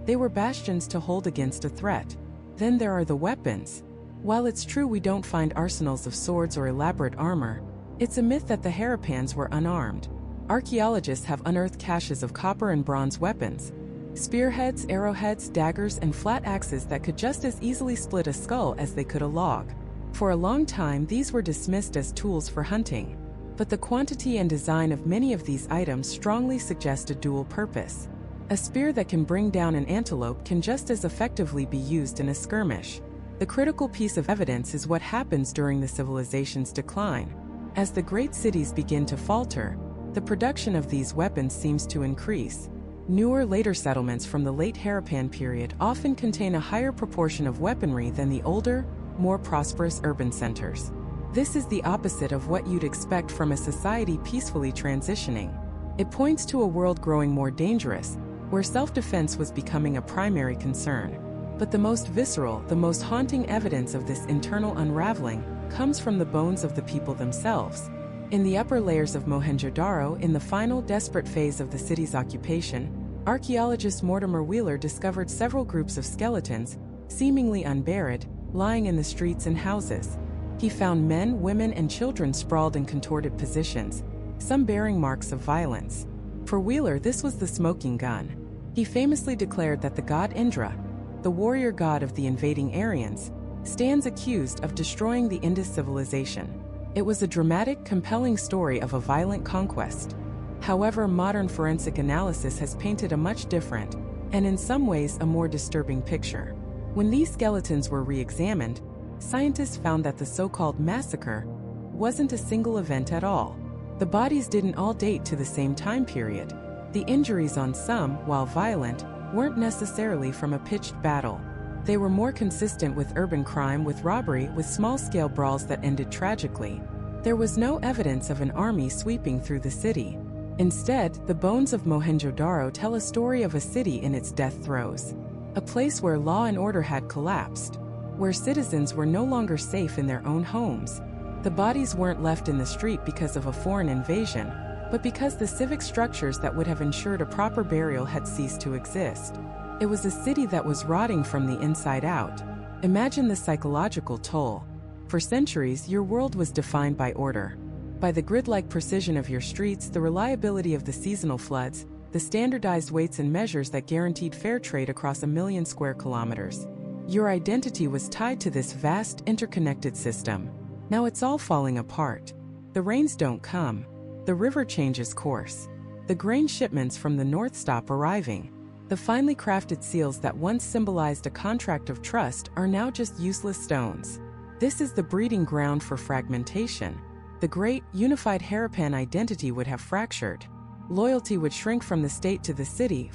A: They were bastions to hold against a threat. Then there are the weapons. While it's true we don't find arsenals of swords or elaborate armor, it's a myth that the Harappans were unarmed. Archaeologists have unearthed caches of copper and bronze weapons, spearheads, arrowheads, daggers, and flat axes that could just as easily split a skull as they could a log. For a long time, these were dismissed as tools for hunting. But the quantity and design of many of these items strongly suggest a dual purpose. A spear that can bring down an antelope can just as effectively be used in a skirmish. The critical piece of evidence is what happens during the civilization's decline. As the great cities begin to falter, the production of these weapons seems to increase. Newer, later settlements from the late Harappan period often contain a higher proportion of weaponry than the older, more prosperous urban centers. This is the opposite of what you'd expect from a society peacefully transitioning. It points to a world growing more dangerous, where self-defense was becoming a primary concern. But the most visceral, the most haunting evidence of this internal unraveling comes from the bones of the people themselves. In the upper layers of Mohenjo-Daro, in the final, desperate phase of the city's occupation, archaeologist Mortimer Wheeler discovered several groups of skeletons, seemingly unburied, lying in the streets and houses. He found men, women, and children sprawled in contorted positions, some bearing marks of violence. For Wheeler, this was the smoking gun. He famously declared that the god Indra, the warrior god of the invading Aryans, stands accused of destroying the Indus civilization. It was a dramatic, compelling story of a violent conquest. However, modern forensic analysis has painted a much different, and in some ways a more disturbing picture. When these skeletons were re-examined, scientists found that the so-called massacre wasn't a single event at all. The bodies didn't all date to the same time period. The injuries on some, while violent, weren't necessarily from a pitched battle. They were more consistent with urban crime, with robbery, with small-scale brawls that ended tragically. There was no evidence of an army sweeping through the city. Instead, the bones of Mohenjo-Daro tell a story of a city in its death throes. A place where law and order had collapsed, where citizens were no longer safe in their own homes. The bodies weren't left in the street because of a foreign invasion, but because the civic structures that would have ensured a proper burial had ceased to exist. It was a city that was rotting from the inside out. Imagine the psychological toll. For centuries, your world was defined by order. By the grid-like precision of your streets, the reliability of the seasonal floods, the standardized weights and measures that guaranteed fair trade across 1 million square kilometers. Your identity was tied to this vast, interconnected system. Now it's all falling apart. The rains don't come. The river changes course. The grain shipments from the north stop arriving. The finely crafted seals that once symbolized a contract of trust are now just useless stones. This is the breeding ground for fragmentation. The great, unified Harappan identity would have fractured. Loyalty would shrink from the state to the city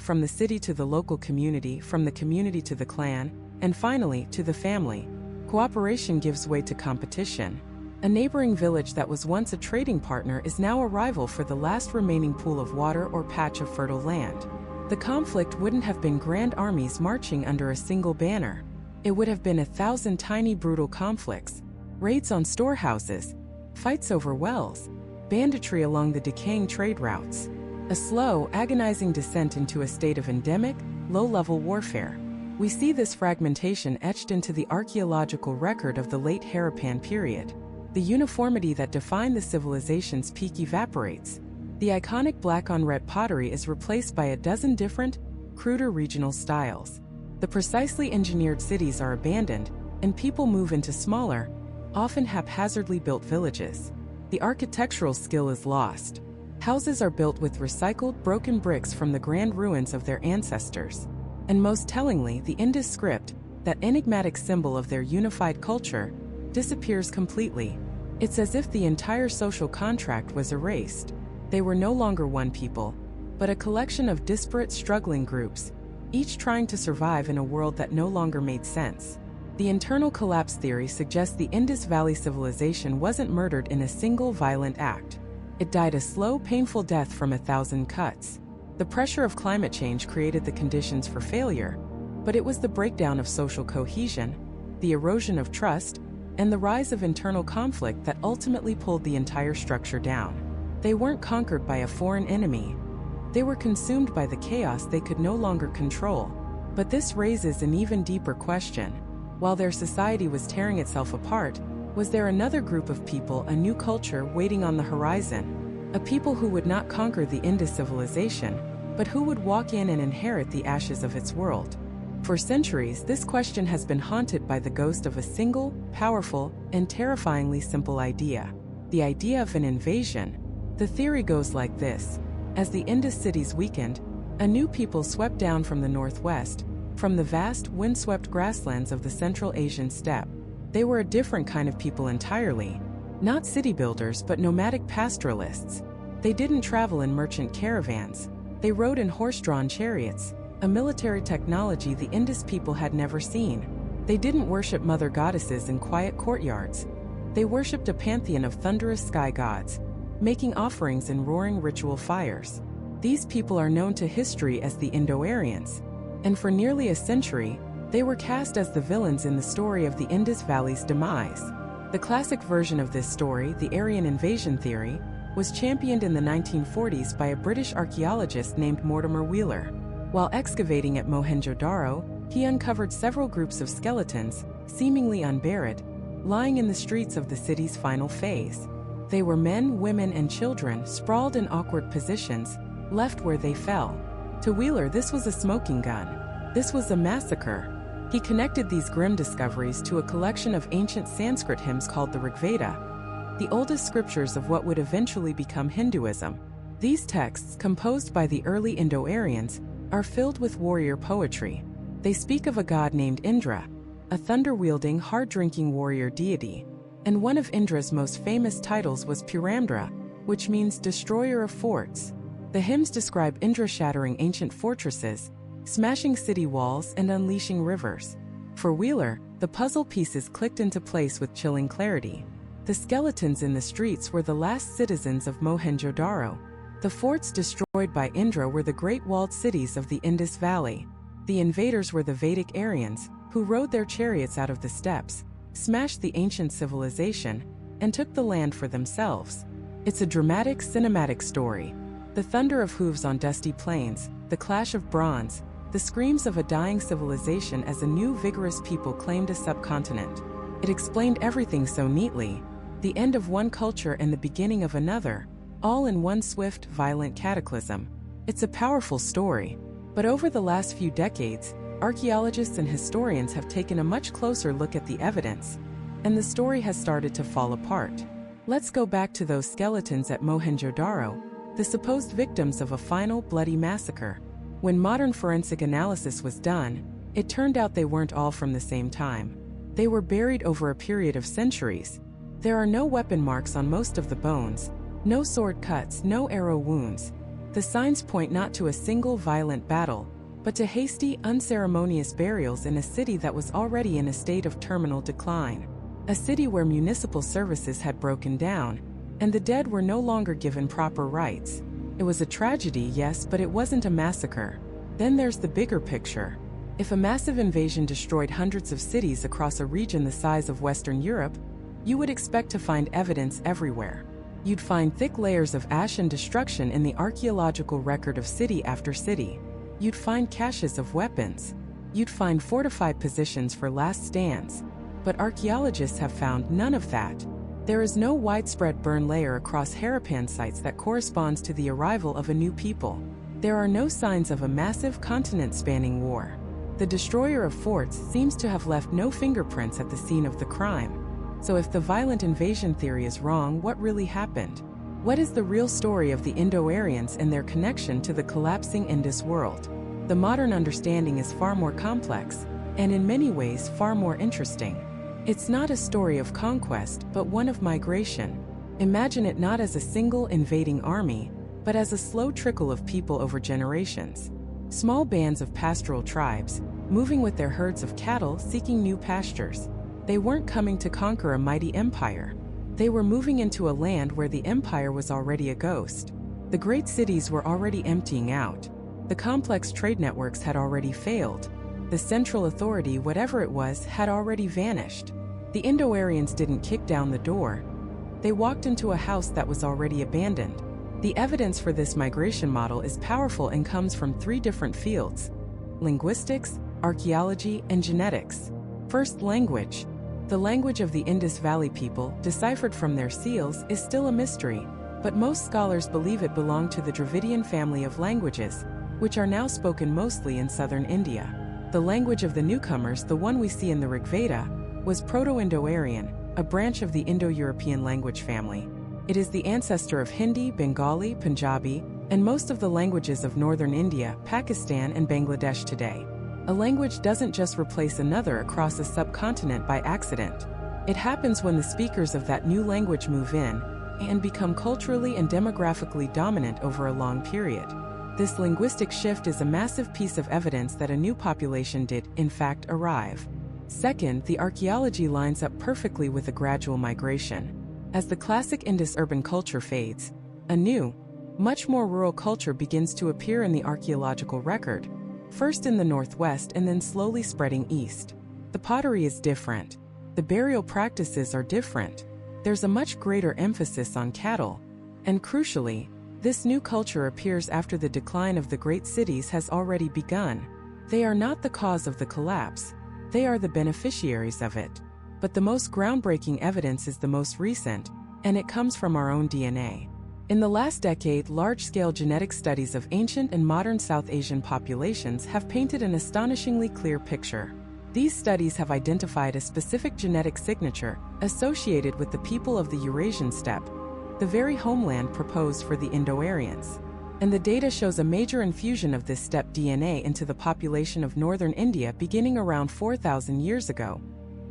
A: to the local community, from the community to the clan, and finally, to the family. Cooperation gives way to competition. A neighboring village that was once a trading partner is now a rival for the last remaining pool of water or patch of fertile land. The conflict wouldn't have been grand armies marching under a single banner. It would have been 1,000 tiny, brutal conflicts, raids on storehouses, fights over wells, banditry along the decaying trade routes, a slow, agonizing descent into a state of endemic, low-level warfare. We see this fragmentation etched into the archaeological record of the late Harappan period. The uniformity that defined the civilization's peak evaporates. The iconic black-on-red pottery is replaced by a dozen different, cruder regional styles. The precisely engineered cities are abandoned, and people move into smaller, often haphazardly built villages. The architectural skill is lost. Houses are built with recycled, broken bricks from the grand ruins of their ancestors. And most tellingly, the Indus script, that enigmatic symbol of their unified culture, disappears completely. It's as if the entire social contract was erased. They were no longer one people, but a collection of disparate, struggling groups, each trying to survive in a world that no longer made sense. The internal collapse theory suggests the Indus Valley Civilization wasn't murdered in a single violent act. It died a slow, painful death from 1,000 cuts. The pressure of climate change created the conditions for failure, but it was the breakdown of social cohesion, the erosion of trust, and the rise of internal conflict that ultimately pulled the entire structure down. They weren't conquered by a foreign enemy. They were consumed by the chaos they could no longer control. But this raises an even deeper question. While their society was tearing itself apart, was there another group of people, a new culture waiting on the horizon? A people who would not conquer the Indus civilization, but who would walk in and inherit the ashes of its world? For centuries, this question has been haunted by the ghost of a single, powerful, and terrifyingly simple idea. The idea of an invasion. The theory goes like this. As the Indus cities weakened, a new people swept down from the northwest, from the vast, windswept grasslands of the Central Asian steppe. They were a different kind of people entirely. Not city builders, but nomadic pastoralists. They didn't travel in merchant caravans. They rode in horse-drawn chariots, a military technology the Indus people had never seen. They didn't worship mother goddesses in quiet courtyards. They worshipped a pantheon of thunderous sky gods, making offerings in roaring ritual fires. These people are known to history as the Indo-Aryans, and for nearly a century, they were cast as the villains in the story of the Indus Valley's demise. The classic version of this story, the Aryan invasion theory, was championed in the 1940s by a British archaeologist named Mortimer Wheeler. While excavating at Mohenjo-Daro, he uncovered several groups of skeletons, seemingly unburied, lying in the streets of the city's final phase. They were men, women, and children, sprawled in awkward positions, left where they fell. To Wheeler, this was a smoking gun. This was a massacre. He connected these grim discoveries to a collection of ancient Sanskrit hymns called the Rig Veda, the oldest scriptures of what would eventually become Hinduism. These texts, composed by the early Indo-Aryans, are filled with warrior poetry. They speak of a god named Indra, a thunder-wielding, hard-drinking warrior deity. And one of Indra's most famous titles was Puramdra, which means destroyer of forts. The hymns describe Indra shattering ancient fortresses, smashing city walls, and unleashing rivers. For Wheeler, the puzzle pieces clicked into place with chilling clarity. The skeletons in the streets were the last citizens of Mohenjo-Daro. The forts destroyed by Indra were the great walled cities of the Indus Valley. The invaders were the Vedic Aryans, who rode their chariots out of the steppes, smashed the ancient civilization, and took the land for themselves. It's a dramatic, cinematic story. The thunder of hooves on dusty plains, the clash of bronze, the screams of a dying civilization as a new vigorous people claimed a subcontinent. It explained everything so neatly. The end of one culture and the beginning of another, all in one swift, violent cataclysm. It's a powerful story. But over the last few decades, archaeologists and historians have taken a much closer look at the evidence, and the story has started to fall apart. Let's go back to those skeletons at Mohenjo-Daro, the supposed victims of a final, bloody massacre. When modern forensic analysis was done, it turned out they weren't all from the same time. They were buried over a period of centuries. There are no weapon marks on most of the bones, no sword cuts, no arrow wounds. The signs point not to a single violent battle, but to hasty, unceremonious burials in a city that was already in a state of terminal decline. A city where municipal services had broken down, and the dead were no longer given proper rights. It was a tragedy, yes, but it wasn't a massacre. Then there's the bigger picture. If a massive invasion destroyed hundreds of cities across a region the size of Western Europe, you would expect to find evidence everywhere. You'd find thick layers of ash and destruction in the archaeological record of city after city. You'd find caches of weapons. You'd find fortified positions for last stands. But archaeologists have found none of that. There is no widespread burn layer across Harappan sites that corresponds to the arrival of a new people. There are no signs of a massive continent-spanning war. The destroyer of forts seems to have left no fingerprints at the scene of the crime. So if the violent invasion theory is wrong, what really happened? What is the real story of the Indo-Aryans and their connection to the collapsing Indus world? The modern understanding is far more complex, and in many ways far more interesting. It's not a story of conquest, but one of migration. Imagine it not as a single invading army, but as a slow trickle of people over generations. Small bands of pastoral tribes, moving with their herds of cattle seeking new pastures. They weren't coming to conquer a mighty empire. They were moving into a land where the empire was already a ghost. The great cities were already emptying out. The complex trade networks had already failed. The central authority, whatever it was, had already vanished. The Indo-Aryans didn't kick down the door. They walked into a house that was already abandoned. The evidence for this migration model is powerful and comes from three different fields: linguistics, archaeology, and genetics. First, language. The language of the Indus Valley people, deciphered from their seals, is still a mystery, but most scholars believe it belonged to the Dravidian family of languages, which are now spoken mostly in southern India. The language of the newcomers, the one we see in the Rig Veda, was Proto-Indo-Aryan, a branch of the Indo-European language family. It is the ancestor of Hindi, Bengali, Punjabi, and most of the languages of northern India, Pakistan, and Bangladesh today. A language doesn't just replace another across a subcontinent by accident. It happens when the speakers of that new language move in and become culturally and demographically dominant over a long period. This linguistic shift is a massive piece of evidence that a new population did, in fact, arrive. Second, the archaeology lines up perfectly with a gradual migration. As the classic Indus urban culture fades, a new, much more rural culture begins to appear in the archaeological record, first in the northwest and then slowly spreading east. The pottery is different. The burial practices are different. There's a much greater emphasis on cattle. And crucially, this new culture appears after the decline of the great cities has already begun. They are not the cause of the collapse. They are the beneficiaries of it. But the most groundbreaking evidence is the most recent, and it comes from our own DNA. In the last decade, large-scale genetic studies of ancient and modern South Asian populations have painted an astonishingly clear picture. These studies have identified a specific genetic signature associated with the people of the Eurasian steppe, the very homeland proposed for the Indo-Aryans. And the data shows a major infusion of this steppe DNA into the population of northern India beginning around 4,000 years ago,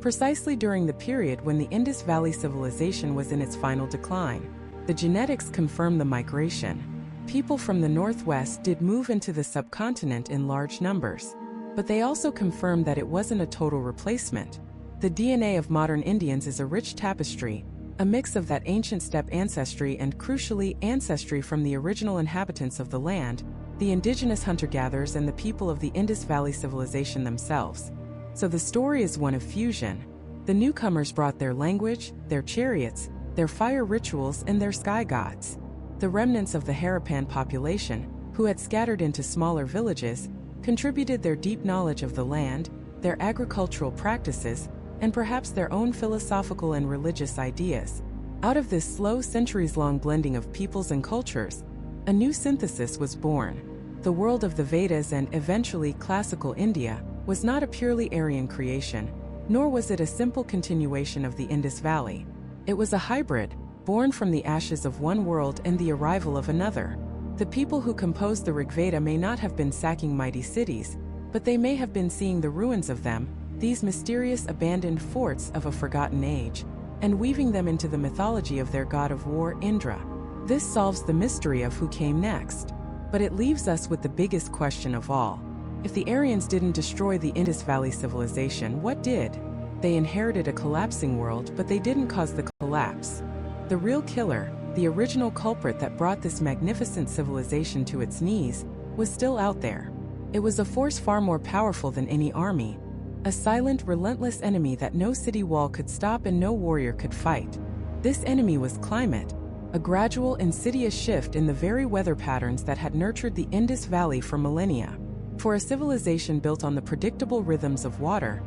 A: precisely during the period when the Indus Valley Civilization was in its final decline. The genetics confirm the migration. People from the northwest did move into the subcontinent in large numbers, but they also confirm that it wasn't a total replacement. The DNA of modern Indians is a rich tapestry, a mix of that ancient steppe ancestry and, crucially, ancestry from the original inhabitants of the land, the indigenous hunter-gatherers and the people of the Indus Valley Civilization themselves. So the story is one of fusion. The newcomers brought their language, their chariots, their fire rituals, and their sky gods. The remnants of the Harappan population, who had scattered into smaller villages, contributed their deep knowledge of the land, their agricultural practices, and perhaps their own philosophical and religious ideas. Out of this slow, centuries-long blending of peoples and cultures, a new synthesis was born. The world of the Vedas and, eventually, classical India was not a purely Aryan creation, nor was it a simple continuation of the Indus Valley. It was a hybrid, born from the ashes of one world and the arrival of another. The people who composed the Rig Veda may not have been sacking mighty cities, but they may have been seeing the ruins of them, these mysterious abandoned forts of a forgotten age, and weaving them into the mythology of their god of war, Indra. This solves the mystery of who came next. But it leaves us with the biggest question of all. If the Aryans didn't destroy the Indus Valley Civilization, what did? They inherited a collapsing world, but they didn't cause the collapse. The real killer, the original culprit that brought this magnificent civilization to its knees, was still out there. It was a force far more powerful than any army, a silent, relentless enemy that no city wall could stop and no warrior could fight. This enemy was climate. a gradual, insidious shift in the very weather patterns that had nurtured the Indus Valley for millennia. For a civilization built on the predictable rhythms of water,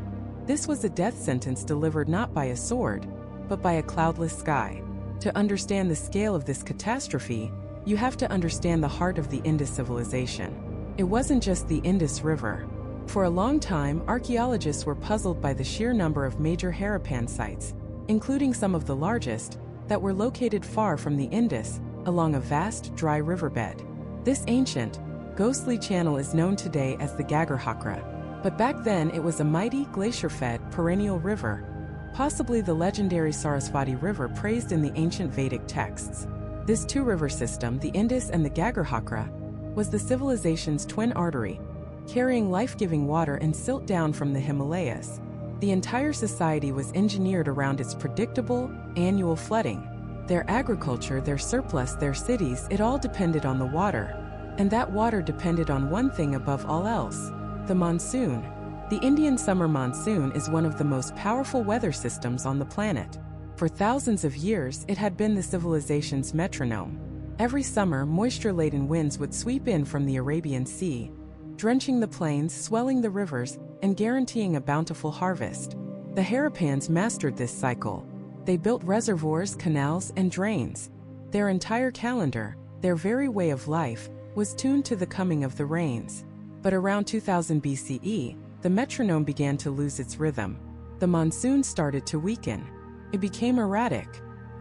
A: this was a death sentence delivered not by a sword, but by a cloudless sky. To understand the scale of this catastrophe, you have to understand the heart of the Indus civilization. It wasn't just the Indus River. For a long time, archaeologists were puzzled by the sheer number of major Harappan sites, including some of the largest, that were located far from the Indus, along a vast, dry riverbed. This ancient, ghostly channel is known today as the Gagarhakra, but back then it was a mighty, glacier-fed, perennial river, possibly the legendary Sarasvati River praised in the ancient Vedic texts. This two-river system, the Indus and the Gagarhakra, was the civilization's twin artery, carrying life-giving water and silt down from the Himalayas. The entire society was engineered around its predictable, annual flooding. Their agriculture, their surplus, their cities, it all depended on the water. And that water depended on one thing above all else: the monsoon. The Indian summer monsoon is one of the most powerful weather systems on the planet. For thousands of years, it had been the civilization's metronome. Every summer, moisture-laden winds would sweep in from the Arabian Sea, drenching the plains, swelling the rivers, and guaranteeing a bountiful harvest. The Harappans mastered this cycle. They built reservoirs, canals, and drains. Their entire calendar, their very way of life, was tuned to the coming of the rains. But around 2000 BCE, the metronome began to lose its rhythm. The monsoon started to weaken. It became erratic,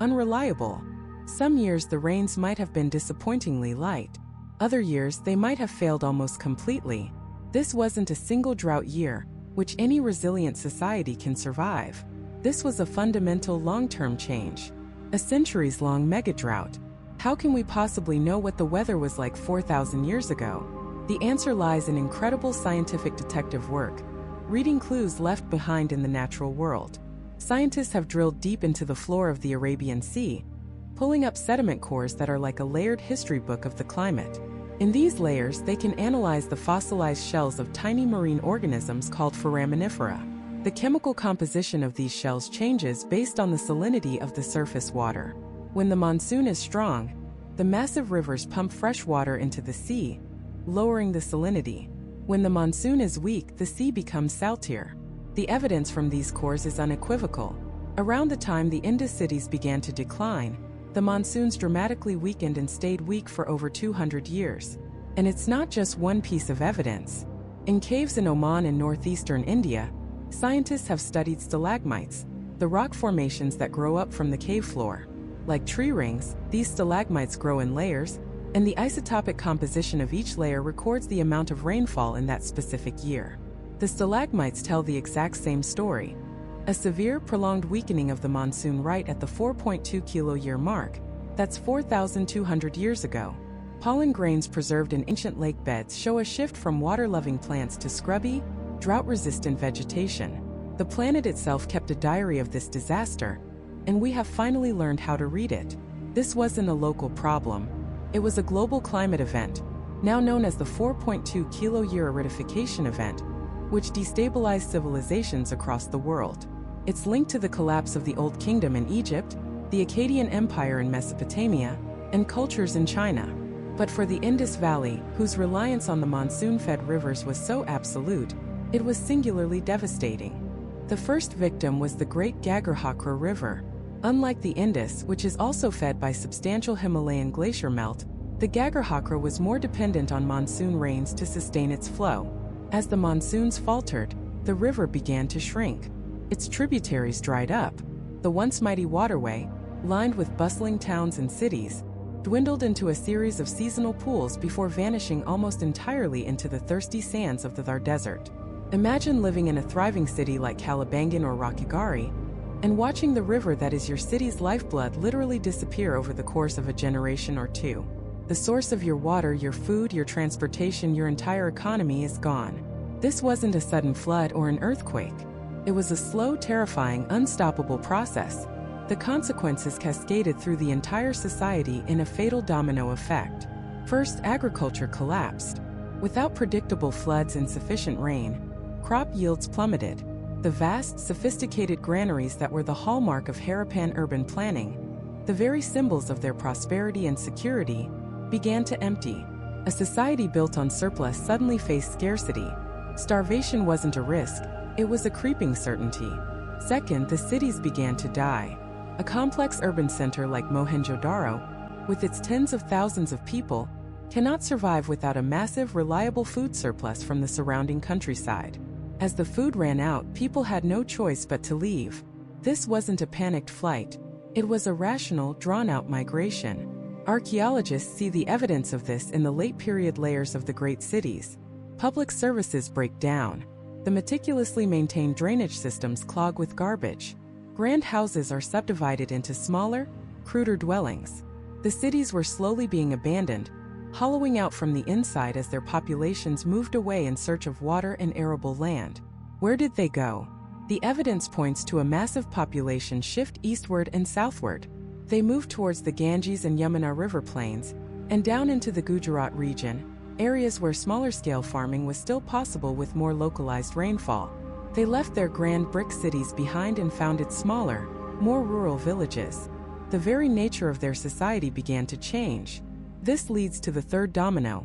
A: unreliable. Some years the rains might have been disappointingly light. Other years they might have failed almost completely. This wasn't a single drought year, which any resilient society can survive. This was a fundamental long-term change. A centuries-long mega-drought. How can we possibly know what the weather was like 4,000 years ago? The answer lies in incredible scientific detective work, reading clues left behind in the natural world. Scientists have drilled deep into the floor of the Arabian Sea, pulling up sediment cores that are like a layered history book of the climate. In these layers, they can analyze the fossilized shells of tiny marine organisms called foraminifera. The chemical composition of these shells changes based on the salinity of the surface water. When the monsoon is strong, the massive rivers pump fresh water into the sea, lowering the salinity. When the monsoon is weak, the sea becomes saltier. The evidence from these cores is unequivocal. Around the time the Indus cities began to decline, the monsoons dramatically weakened and stayed weak for over 200 years. And it's not just one piece of evidence. In caves in Oman and northeastern India, scientists have studied stalagmites, the rock formations that grow up from the cave floor. Like tree rings, these stalagmites grow in layers, and the isotopic composition of each layer records the amount of rainfall in that specific year. The stalagmites tell the exact same story. A severe, prolonged weakening of the monsoon right at the 4.2 kilo-year mark. That's 4,200 years ago. Pollen grains preserved in ancient lake beds show a shift from water-loving plants to scrubby, drought-resistant vegetation. The planet itself kept a diary of this disaster, and we have finally learned how to read it. This wasn't a local problem. It was a global climate event, now known as the 4.2 kilo-year aridification event, which destabilized civilizations across the world. It's linked to the collapse of the Old Kingdom in Egypt, the Akkadian Empire in Mesopotamia, and cultures in China. But for the Indus Valley, whose reliance on the monsoon-fed rivers was so absolute, it was singularly devastating. The first victim was the Great Gagarhakra River. Unlike the Indus, which is also fed by substantial Himalayan glacier melt, the Gagarhakra was more dependent on monsoon rains to sustain its flow. As the monsoons faltered, the river began to shrink. Its tributaries dried up. The once mighty waterway, lined with bustling towns and cities, dwindled into a series of seasonal pools before vanishing almost entirely into the thirsty sands of the Thar Desert. Imagine living in a thriving city like Kalibangan or Rakhigarhi, and watching the river that is your city's lifeblood literally disappear over the course of a generation or two. The source of your water, your food, your transportation, your entire economy is gone. This wasn't a sudden flood or an earthquake. It was a slow, terrifying, unstoppable process. The consequences cascaded through the entire society in a fatal domino effect. First, agriculture collapsed. Without predictable floods and sufficient rain, crop yields plummeted. The vast, sophisticated granaries that were the hallmark of Harappan urban planning the very symbols of their prosperity and security, began to empty. A society built on surplus suddenly faced scarcity. Starvation wasn't a risk, it was a creeping certainty. Second, the cities began to die. A complex urban center like Mohenjo-Daro, with its tens of thousands of people, cannot survive without a massive, reliable food surplus from the surrounding countryside. As the food ran out, people had no choice but to leave. This wasn't a panicked flight. It was a rational, drawn-out migration. Archaeologists see the evidence of this in the late-period layers of the great cities. Public services break down. The meticulously maintained drainage systems clog with garbage. Grand houses are subdivided into smaller, cruder dwellings. The cities were slowly being abandoned, hollowing out from the inside as their populations moved away in search of water and arable land. Where did they go? The evidence points to a massive population shift eastward and southward. They moved towards the Ganges and Yamuna river plains, and down into the Gujarat region, areas where smaller-scale farming was still possible with more localized rainfall. They left their grand brick cities behind and founded smaller, more rural villages. The very nature of their society began to change. This leads to the third domino,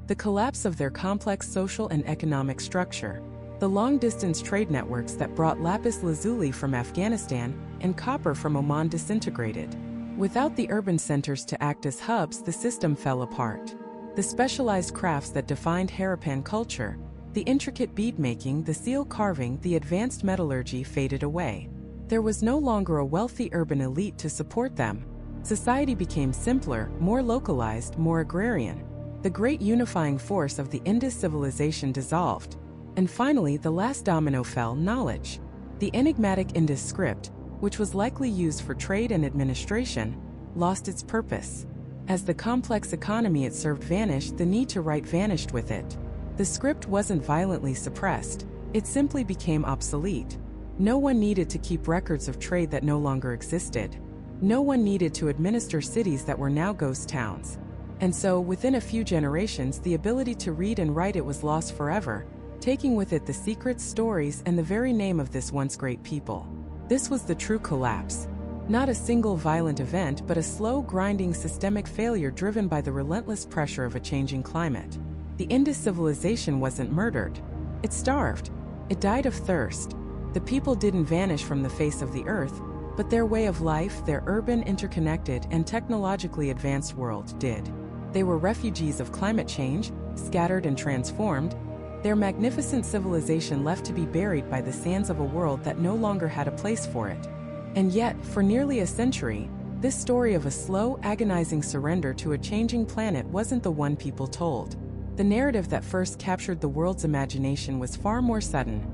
A: the collapse of their complex social and economic structure. The long-distance trade networks that brought lapis lazuli from Afghanistan and copper from Oman disintegrated. Without the urban centers to act as hubs, the system fell apart. The specialized crafts that defined Harappan culture, the intricate bead-making, the seal carving, the advanced metallurgy faded away. There was no longer a wealthy urban elite to support them. Society became simpler, more localized, more agrarian. The great unifying force of the Indus civilization dissolved. And finally, the last domino fell: knowledge. The enigmatic Indus script, which was likely used for trade and administration, lost its purpose. As the complex economy it served vanished, the need to write vanished with it. The script wasn't violently suppressed, it simply became obsolete. No one needed to keep records of trade that no longer existed. No one needed to administer cities that were now ghost towns. And so, within a few generations, the ability to read and write it was lost forever, taking with it the secrets, stories, and the very name of this once great people. This was the true collapse. Not a single violent event, but a slow, grinding, systemic failure driven by the relentless pressure of a changing climate. The Indus civilization wasn't murdered. It starved. It died of thirst. The people didn't vanish from the face of the earth, but their way of life, their urban, interconnected, and technologically advanced world did. They were refugees of climate change, scattered and transformed, their magnificent civilization left to be buried by the sands of a world that no longer had a place for it. And yet, for nearly a century, this story of a slow, agonizing surrender to a changing planet wasn't the one people told. The narrative that first captured the world's imagination was far more sudden,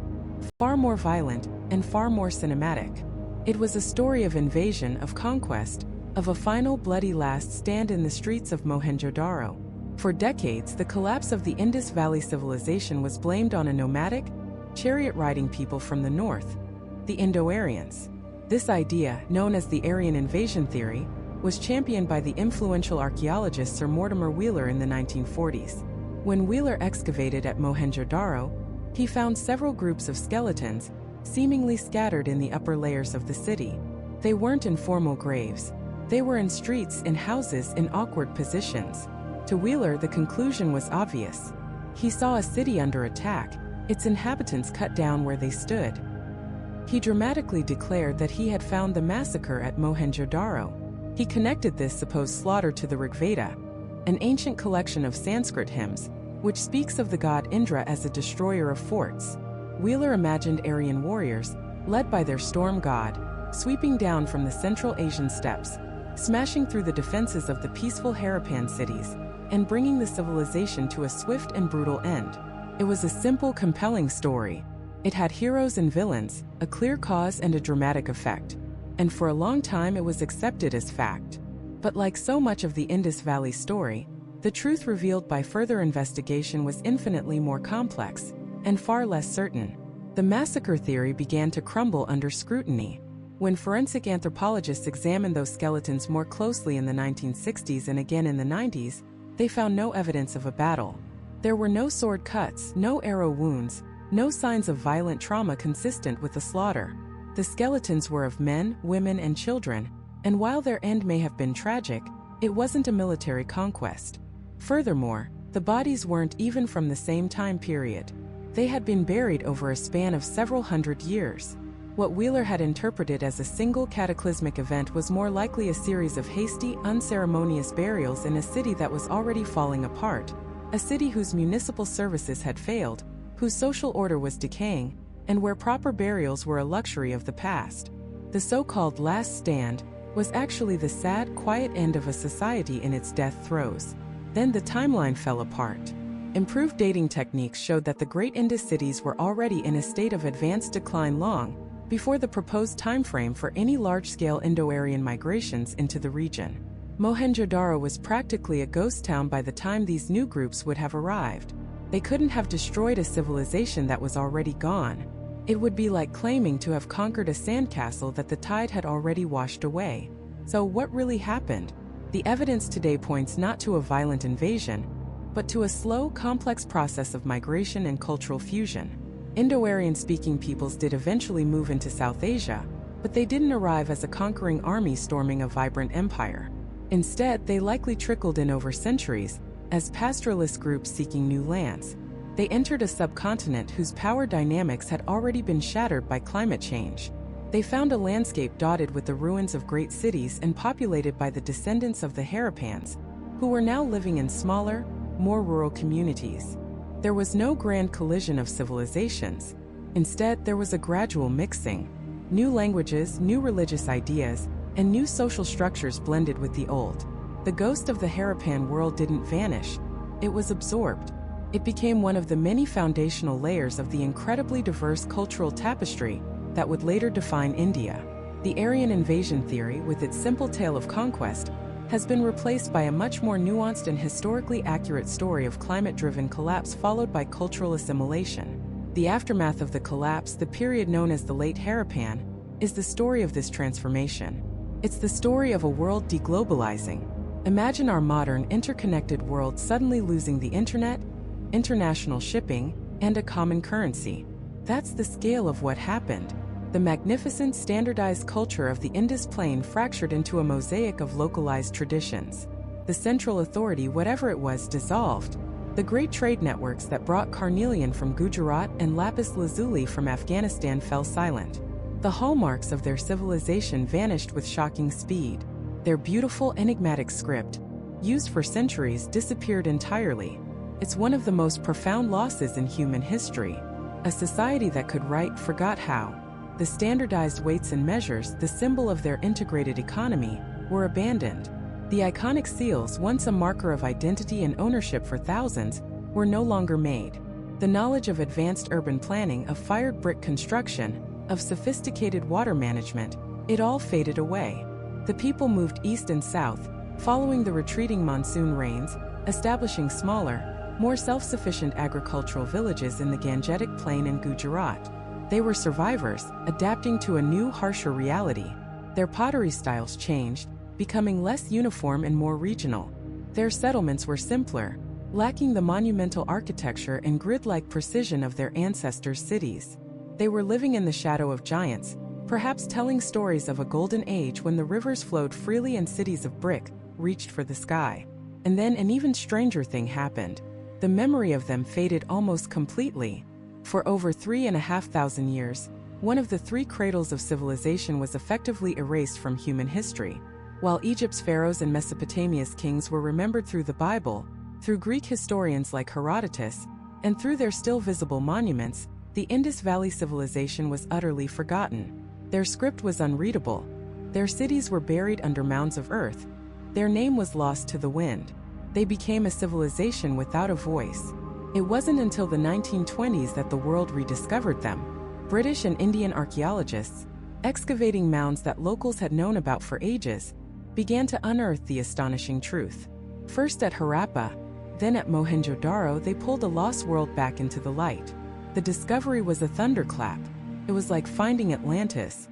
A: far more violent, and far more cinematic. It was a story of invasion, of conquest, of a final bloody last stand in the streets of Mohenjo-Daro. For decades, the collapse of the Indus Valley Civilization was blamed on a nomadic, chariot-riding people from the north, the Indo-Aryans. This idea, known as the Aryan invasion theory, was championed by the influential archaeologist Sir Mortimer Wheeler in the 1940s. When Wheeler excavated at Mohenjo-Daro, he found several groups of skeletons, seemingly scattered in the upper layers of the city. They weren't in formal graves. They were in streets, in houses, in awkward positions. To Wheeler, the conclusion was obvious. He saw a city under attack, its inhabitants cut down where they stood. He dramatically declared that he had found the massacre at Mohenjo-Daro. He connected this supposed slaughter to the Rig Veda, an ancient collection of Sanskrit hymns, which speaks of the god Indra as a destroyer of forts. Wheeler imagined Aryan warriors, led by their storm god, sweeping down from the Central Asian steppes, smashing through the defenses of the peaceful Harappan cities, and bringing the civilization to a swift and brutal end. It was a simple, compelling story. It had heroes and villains, a clear cause and a dramatic effect. And for a long time it was accepted as fact. But like so much of the Indus Valley story, the truth revealed by further investigation was infinitely more complex, and far less certain. The massacre theory began to crumble under scrutiny. When forensic anthropologists examined those skeletons more closely in the 1960s and again in the 90s, they found no evidence of a battle. There were no sword cuts, no arrow wounds, no signs of violent trauma consistent with the slaughter. The skeletons were of men, women, and children, And while their end may have been tragic, it wasn't a military conquest. Furthermore, the bodies weren't even from the same time period. They had been buried over a span of several hundred years. What Wheeler had interpreted as a single cataclysmic event was more likely a series of hasty, unceremonious burials in a city that was already falling apart, a city whose municipal services had failed, whose social order was decaying, and where proper burials were a luxury of the past. The so-called last stand was actually the sad, quiet end of a society in its death throes. Then the timeline fell apart. Improved dating techniques showed that the great Indus cities were already in a state of advanced decline long before the proposed timeframe for any large-scale Indo-Aryan migrations into the region. Mohenjo-Daro was practically a ghost town by the time these new groups would have arrived. They couldn't have destroyed a civilization that was already gone. It would be like claiming to have conquered a sandcastle that the tide had already washed away. So what really happened? The evidence today points not to a violent invasion, but to a slow, complex process of migration and cultural fusion. Indo-Aryan-speaking peoples did eventually move into South Asia, but they didn't arrive as a conquering army storming a vibrant empire. Instead, they likely trickled in over centuries, as pastoralist groups seeking new lands. They entered a subcontinent whose power dynamics had already been shattered by climate change. They found a landscape dotted with the ruins of great cities and populated by the descendants of the Harappans, who were now living in smaller, more rural communities. There was no grand collision of civilizations. Instead, there was a gradual mixing. New languages, new religious ideas, and new social structures blended with the old. The ghost of the Harappan world didn't vanish. It was absorbed. It became one of the many foundational layers of the incredibly diverse cultural tapestry that would later define India. The Aryan invasion theory, with its simple tale of conquest, has been replaced by a much more nuanced and historically accurate story of climate-driven collapse followed by cultural assimilation. The aftermath of the collapse, the period known as the Late Harappan, is the story of this transformation. It's the story of a world deglobalizing. Imagine our modern, interconnected world suddenly losing the internet, international shipping, and a common currency. That's the scale of what happened. The magnificent, standardized culture of the Indus Plain fractured into a mosaic of localized traditions. The central authority, whatever it was, dissolved. The great trade networks that brought carnelian from Gujarat and lapis lazuli from Afghanistan fell silent. The hallmarks of their civilization vanished with shocking speed. Their beautiful, enigmatic script, used for centuries, disappeared entirely. It's one of the most profound losses in human history. A society that could write forgot how. The standardized weights and measures, the symbol of their integrated economy, were abandoned. The iconic seals, once a marker of identity and ownership for thousands, were no longer made. The knowledge of advanced urban planning, of fired brick construction, of sophisticated water management, it all faded away. The people moved east and south, following the retreating monsoon rains, establishing smaller, more self-sufficient agricultural villages in the Gangetic Plain and Gujarat. They were survivors, adapting to a new, harsher reality. Their pottery styles changed, becoming less uniform and more regional. Their settlements were simpler, lacking the monumental architecture and grid-like precision of their ancestors' cities. They were living in the shadow of giants, perhaps telling stories of a golden age when the rivers flowed freely and cities of brick reached for the sky. And then an even stranger thing happened. The memory of them faded almost completely. For over 3,500 years, one of the three cradles of civilization was effectively erased from human history. While Egypt's pharaohs and Mesopotamia's kings were remembered through the Bible, through Greek historians like Herodotus, and through their still visible monuments, the Indus Valley Civilization was utterly forgotten. Their script was unreadable. Their cities were buried under mounds of earth. Their name was lost to the wind. They became a civilization without a voice. It wasn't until the 1920s that the world rediscovered them. British and Indian archaeologists, excavating mounds that locals had known about for ages, began to unearth the astonishing truth. First at Harappa, then at Mohenjo-Daro, they pulled a lost world back into the light. The discovery was a thunderclap. It was like finding Atlantis.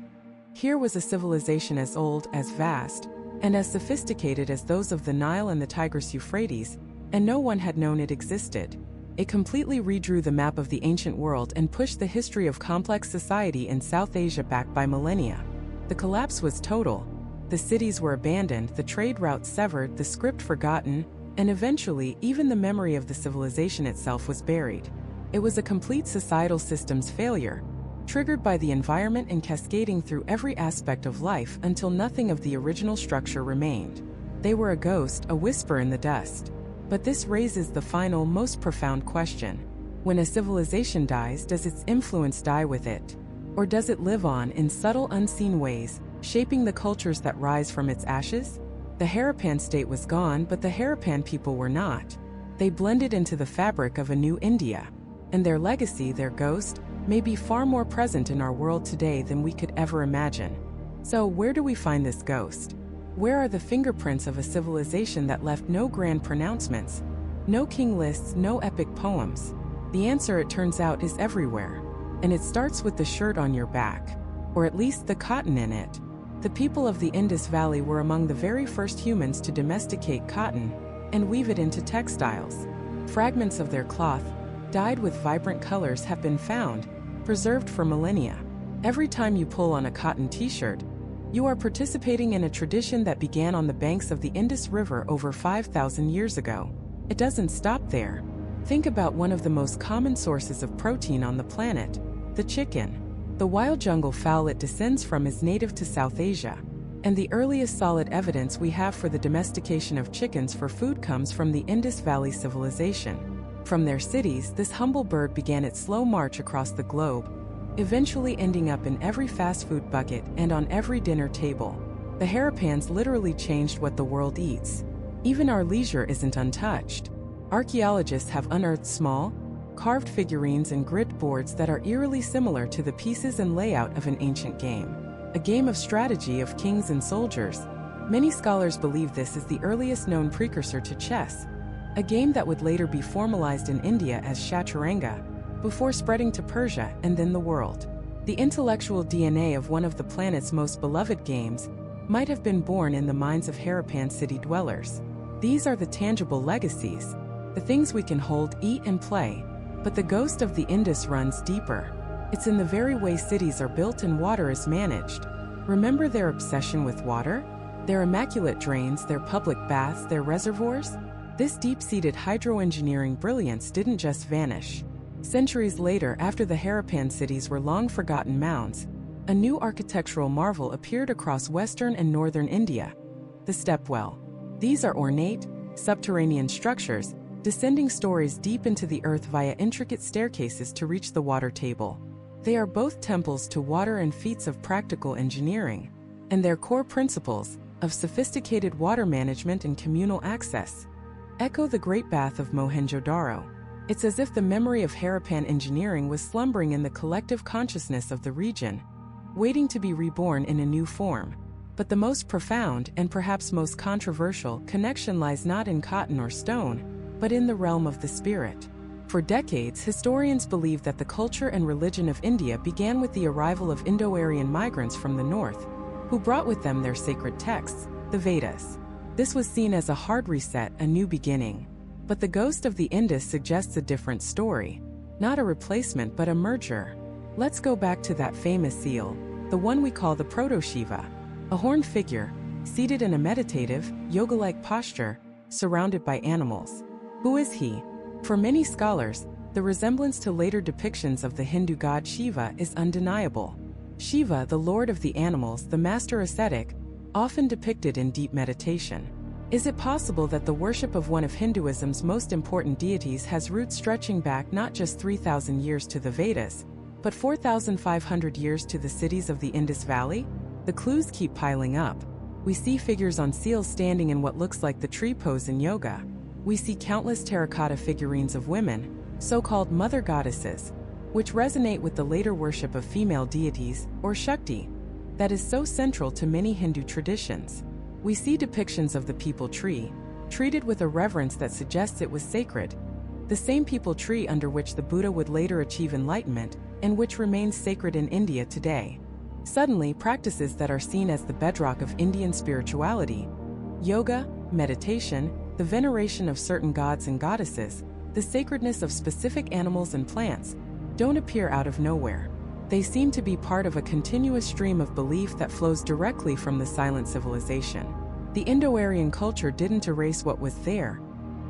A: Here was a civilization as old, as vast, and as sophisticated as those of the Nile and the Tigris-Euphrates, and no one had known it existed. It completely redrew the map of the ancient world and pushed the history of complex society in South Asia back by millennia. The collapse was total. The cities were abandoned, the trade routes severed, the script forgotten, and eventually, even the memory of the civilization itself was buried. It was a complete societal systems failure, triggered by the environment and cascading through every aspect of life until nothing of the original structure remained. They were a ghost, a whisper in the dust. But this raises the final, most profound question. When a civilization dies, does its influence die with it? Or does it live on in subtle, unseen ways, shaping the cultures that rise from its ashes? The Harappan state was gone, but the Harappan people were not. They blended into the fabric of a new India. And their legacy, their ghost, may be far more present in our world today than we could ever imagine. So, where do we find this ghost? Where are the fingerprints of a civilization that left no grand pronouncements, no king lists, no epic poems? The answer, it turns out, is everywhere. And it starts with the shirt on your back, or at least the cotton in it. The people of the Indus Valley were among the very first humans to domesticate cotton and weave it into textiles. Fragments of their cloth, dyed with vibrant colors, have been found, preserved for millennia. Every time you pull on a cotton t-shirt, you are participating in a tradition that began on the banks of the Indus River over 5,000 years ago. It doesn't stop there. Think about one of the most common sources of protein on the planet, the chicken. The wild jungle fowl it descends from is native to South Asia, and the earliest solid evidence we have for the domestication of chickens for food comes from the Indus Valley Civilization. From their cities, this humble bird began its slow march across the globe, eventually ending up in every fast food bucket and on every dinner table. The Harappans literally changed what the world eats. Even our leisure isn't untouched. Archaeologists have unearthed small, carved figurines and grid boards that are eerily similar to the pieces and layout of an ancient game. A game of strategy of kings and soldiers. Many scholars believe this is the earliest known precursor to chess, a game that would later be formalized in India as Chaturanga, before spreading to Persia and then the world. The intellectual DNA of one of the planet's most beloved games might have been born in the minds of Harappan city dwellers. These are the tangible legacies, the things we can hold, eat, and play. But the ghost of the Indus runs deeper. It's in the very way cities are built and water is managed. Remember their obsession with water? Their immaculate drains, their public baths, their reservoirs? This deep-seated hydroengineering brilliance didn't just vanish. Centuries later, after the Harappan cities were long forgotten mounds, a new architectural marvel appeared across western and northern India: the stepwell. These are ornate, subterranean structures, descending stories deep into the earth via intricate staircases to reach the water table. They are both temples to water and feats of practical engineering, and their core principles, of sophisticated water management and communal access, echo the Great Bath of Mohenjo-Daro. It's as if the memory of Harappan engineering was slumbering in the collective consciousness of the region, waiting to be reborn in a new form. But the most profound, and perhaps most controversial, connection lies not in cotton or stone, but in the realm of the spirit. For decades, historians believe that the culture and religion of India began with the arrival of Indo-Aryan migrants from the north, who brought with them their sacred texts, the Vedas. This was seen as a hard reset, a new beginning. But the ghost of the Indus suggests a different story. Not a replacement, but a merger. Let's go back to that famous seal, the one we call the Proto-Shiva, a horned figure, seated in a meditative, yoga-like posture, surrounded by animals. Who is he? For many scholars, the resemblance to later depictions of the Hindu god Shiva is undeniable. Shiva, the lord of the animals, the master ascetic, often depicted in deep meditation. Is it possible that the worship of one of Hinduism's most important deities has roots stretching back not just 3,000 years to the Vedas, but 4,500 years to the cities of the Indus Valley? The clues keep piling up. We see figures on seals standing in what looks like the tree pose in yoga. We see countless terracotta figurines of women, so-called mother goddesses, which resonate with the later worship of female deities, or Shakti, that is so central to many Hindu traditions. We see depictions of the peepal tree, treated with a reverence that suggests it was sacred, the same peepal tree under which the Buddha would later achieve enlightenment, and which remains sacred in India today. Suddenly, practices that are seen as the bedrock of Indian spirituality, yoga, meditation, the veneration of certain gods and goddesses, the sacredness of specific animals and plants, don't appear out of nowhere. They seem to be part of a continuous stream of belief that flows directly from the silent civilization. The Indo-Aryan culture didn't erase what was there.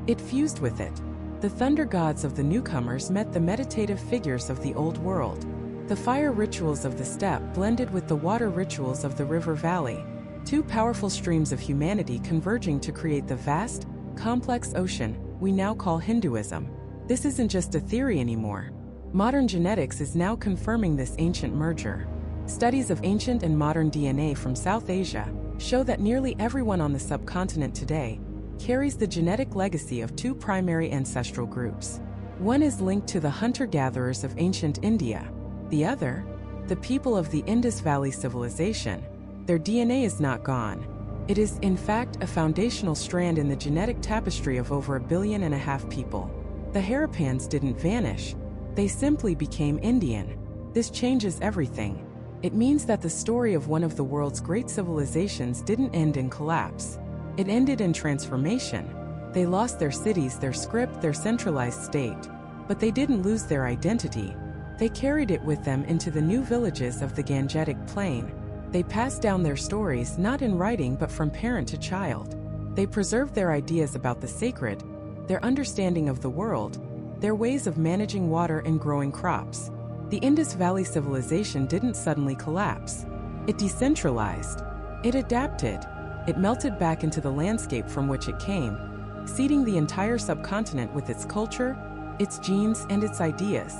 A: It fused with it. The thunder gods of the newcomers met the meditative figures of the old world. The fire rituals of the steppe blended with the water rituals of the river valley, two powerful streams of humanity converging to create the vast, complex ocean we now call Hinduism. This isn't just a theory anymore. Modern genetics is now confirming this ancient merger. Studies of ancient and modern DNA from South Asia show that nearly everyone on the subcontinent today carries the genetic legacy of two primary ancestral groups. One is linked to the hunter-gatherers of ancient India. The other, the people of the Indus Valley Civilization. Their DNA is not gone. It is, in fact, a foundational strand in the genetic tapestry of over 1.5 billion people. The Harappans didn't vanish. They simply became Indian. This changes everything. It means that the story of one of the world's great civilizations didn't end in collapse. It ended in transformation. They lost their cities, their script, their centralized state. But they didn't lose their identity. They carried it with them into the new villages of the Gangetic Plain. They passed down their stories not in writing but from parent to child. They preserved their ideas about the sacred, their understanding of the world, their ways of managing water and growing crops. The Indus Valley Civilization didn't suddenly collapse. It decentralized. It adapted. It melted back into the landscape from which it came, seeding the entire subcontinent with its culture, its genes, and its ideas.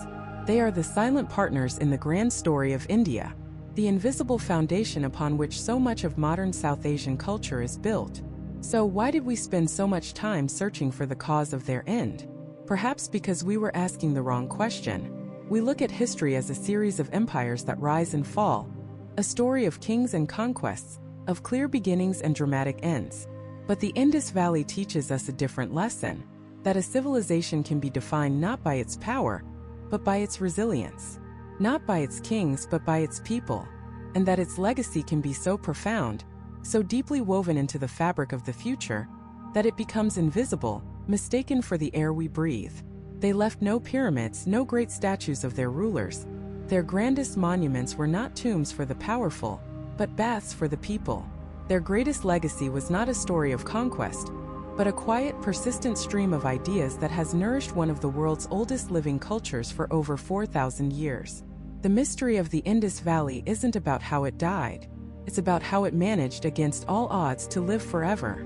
A: They are the silent partners in the grand story of India, the invisible foundation upon which so much of modern South Asian culture is built. So why did we spend so much time searching for the cause of their end? Perhaps because we were asking the wrong question. We look at history as a series of empires that rise and fall, a story of kings and conquests, of clear beginnings and dramatic ends. But the Indus Valley teaches us a different lesson, that a civilization can be defined not by its power, but by its resilience. Not by its kings, but by its people. And that its legacy can be so profound, so deeply woven into the fabric of the future, that it becomes invisible, mistaken for the air we breathe. They left no pyramids, no great statues of their rulers. Their grandest monuments were not tombs for the powerful, but baths for the people. Their greatest legacy was not a story of conquest, but a quiet, persistent stream of ideas that has nourished one of the world's oldest living cultures for over 4,000 years. The mystery of the Indus Valley isn't about how it died. It's about how it managed against all odds to live forever.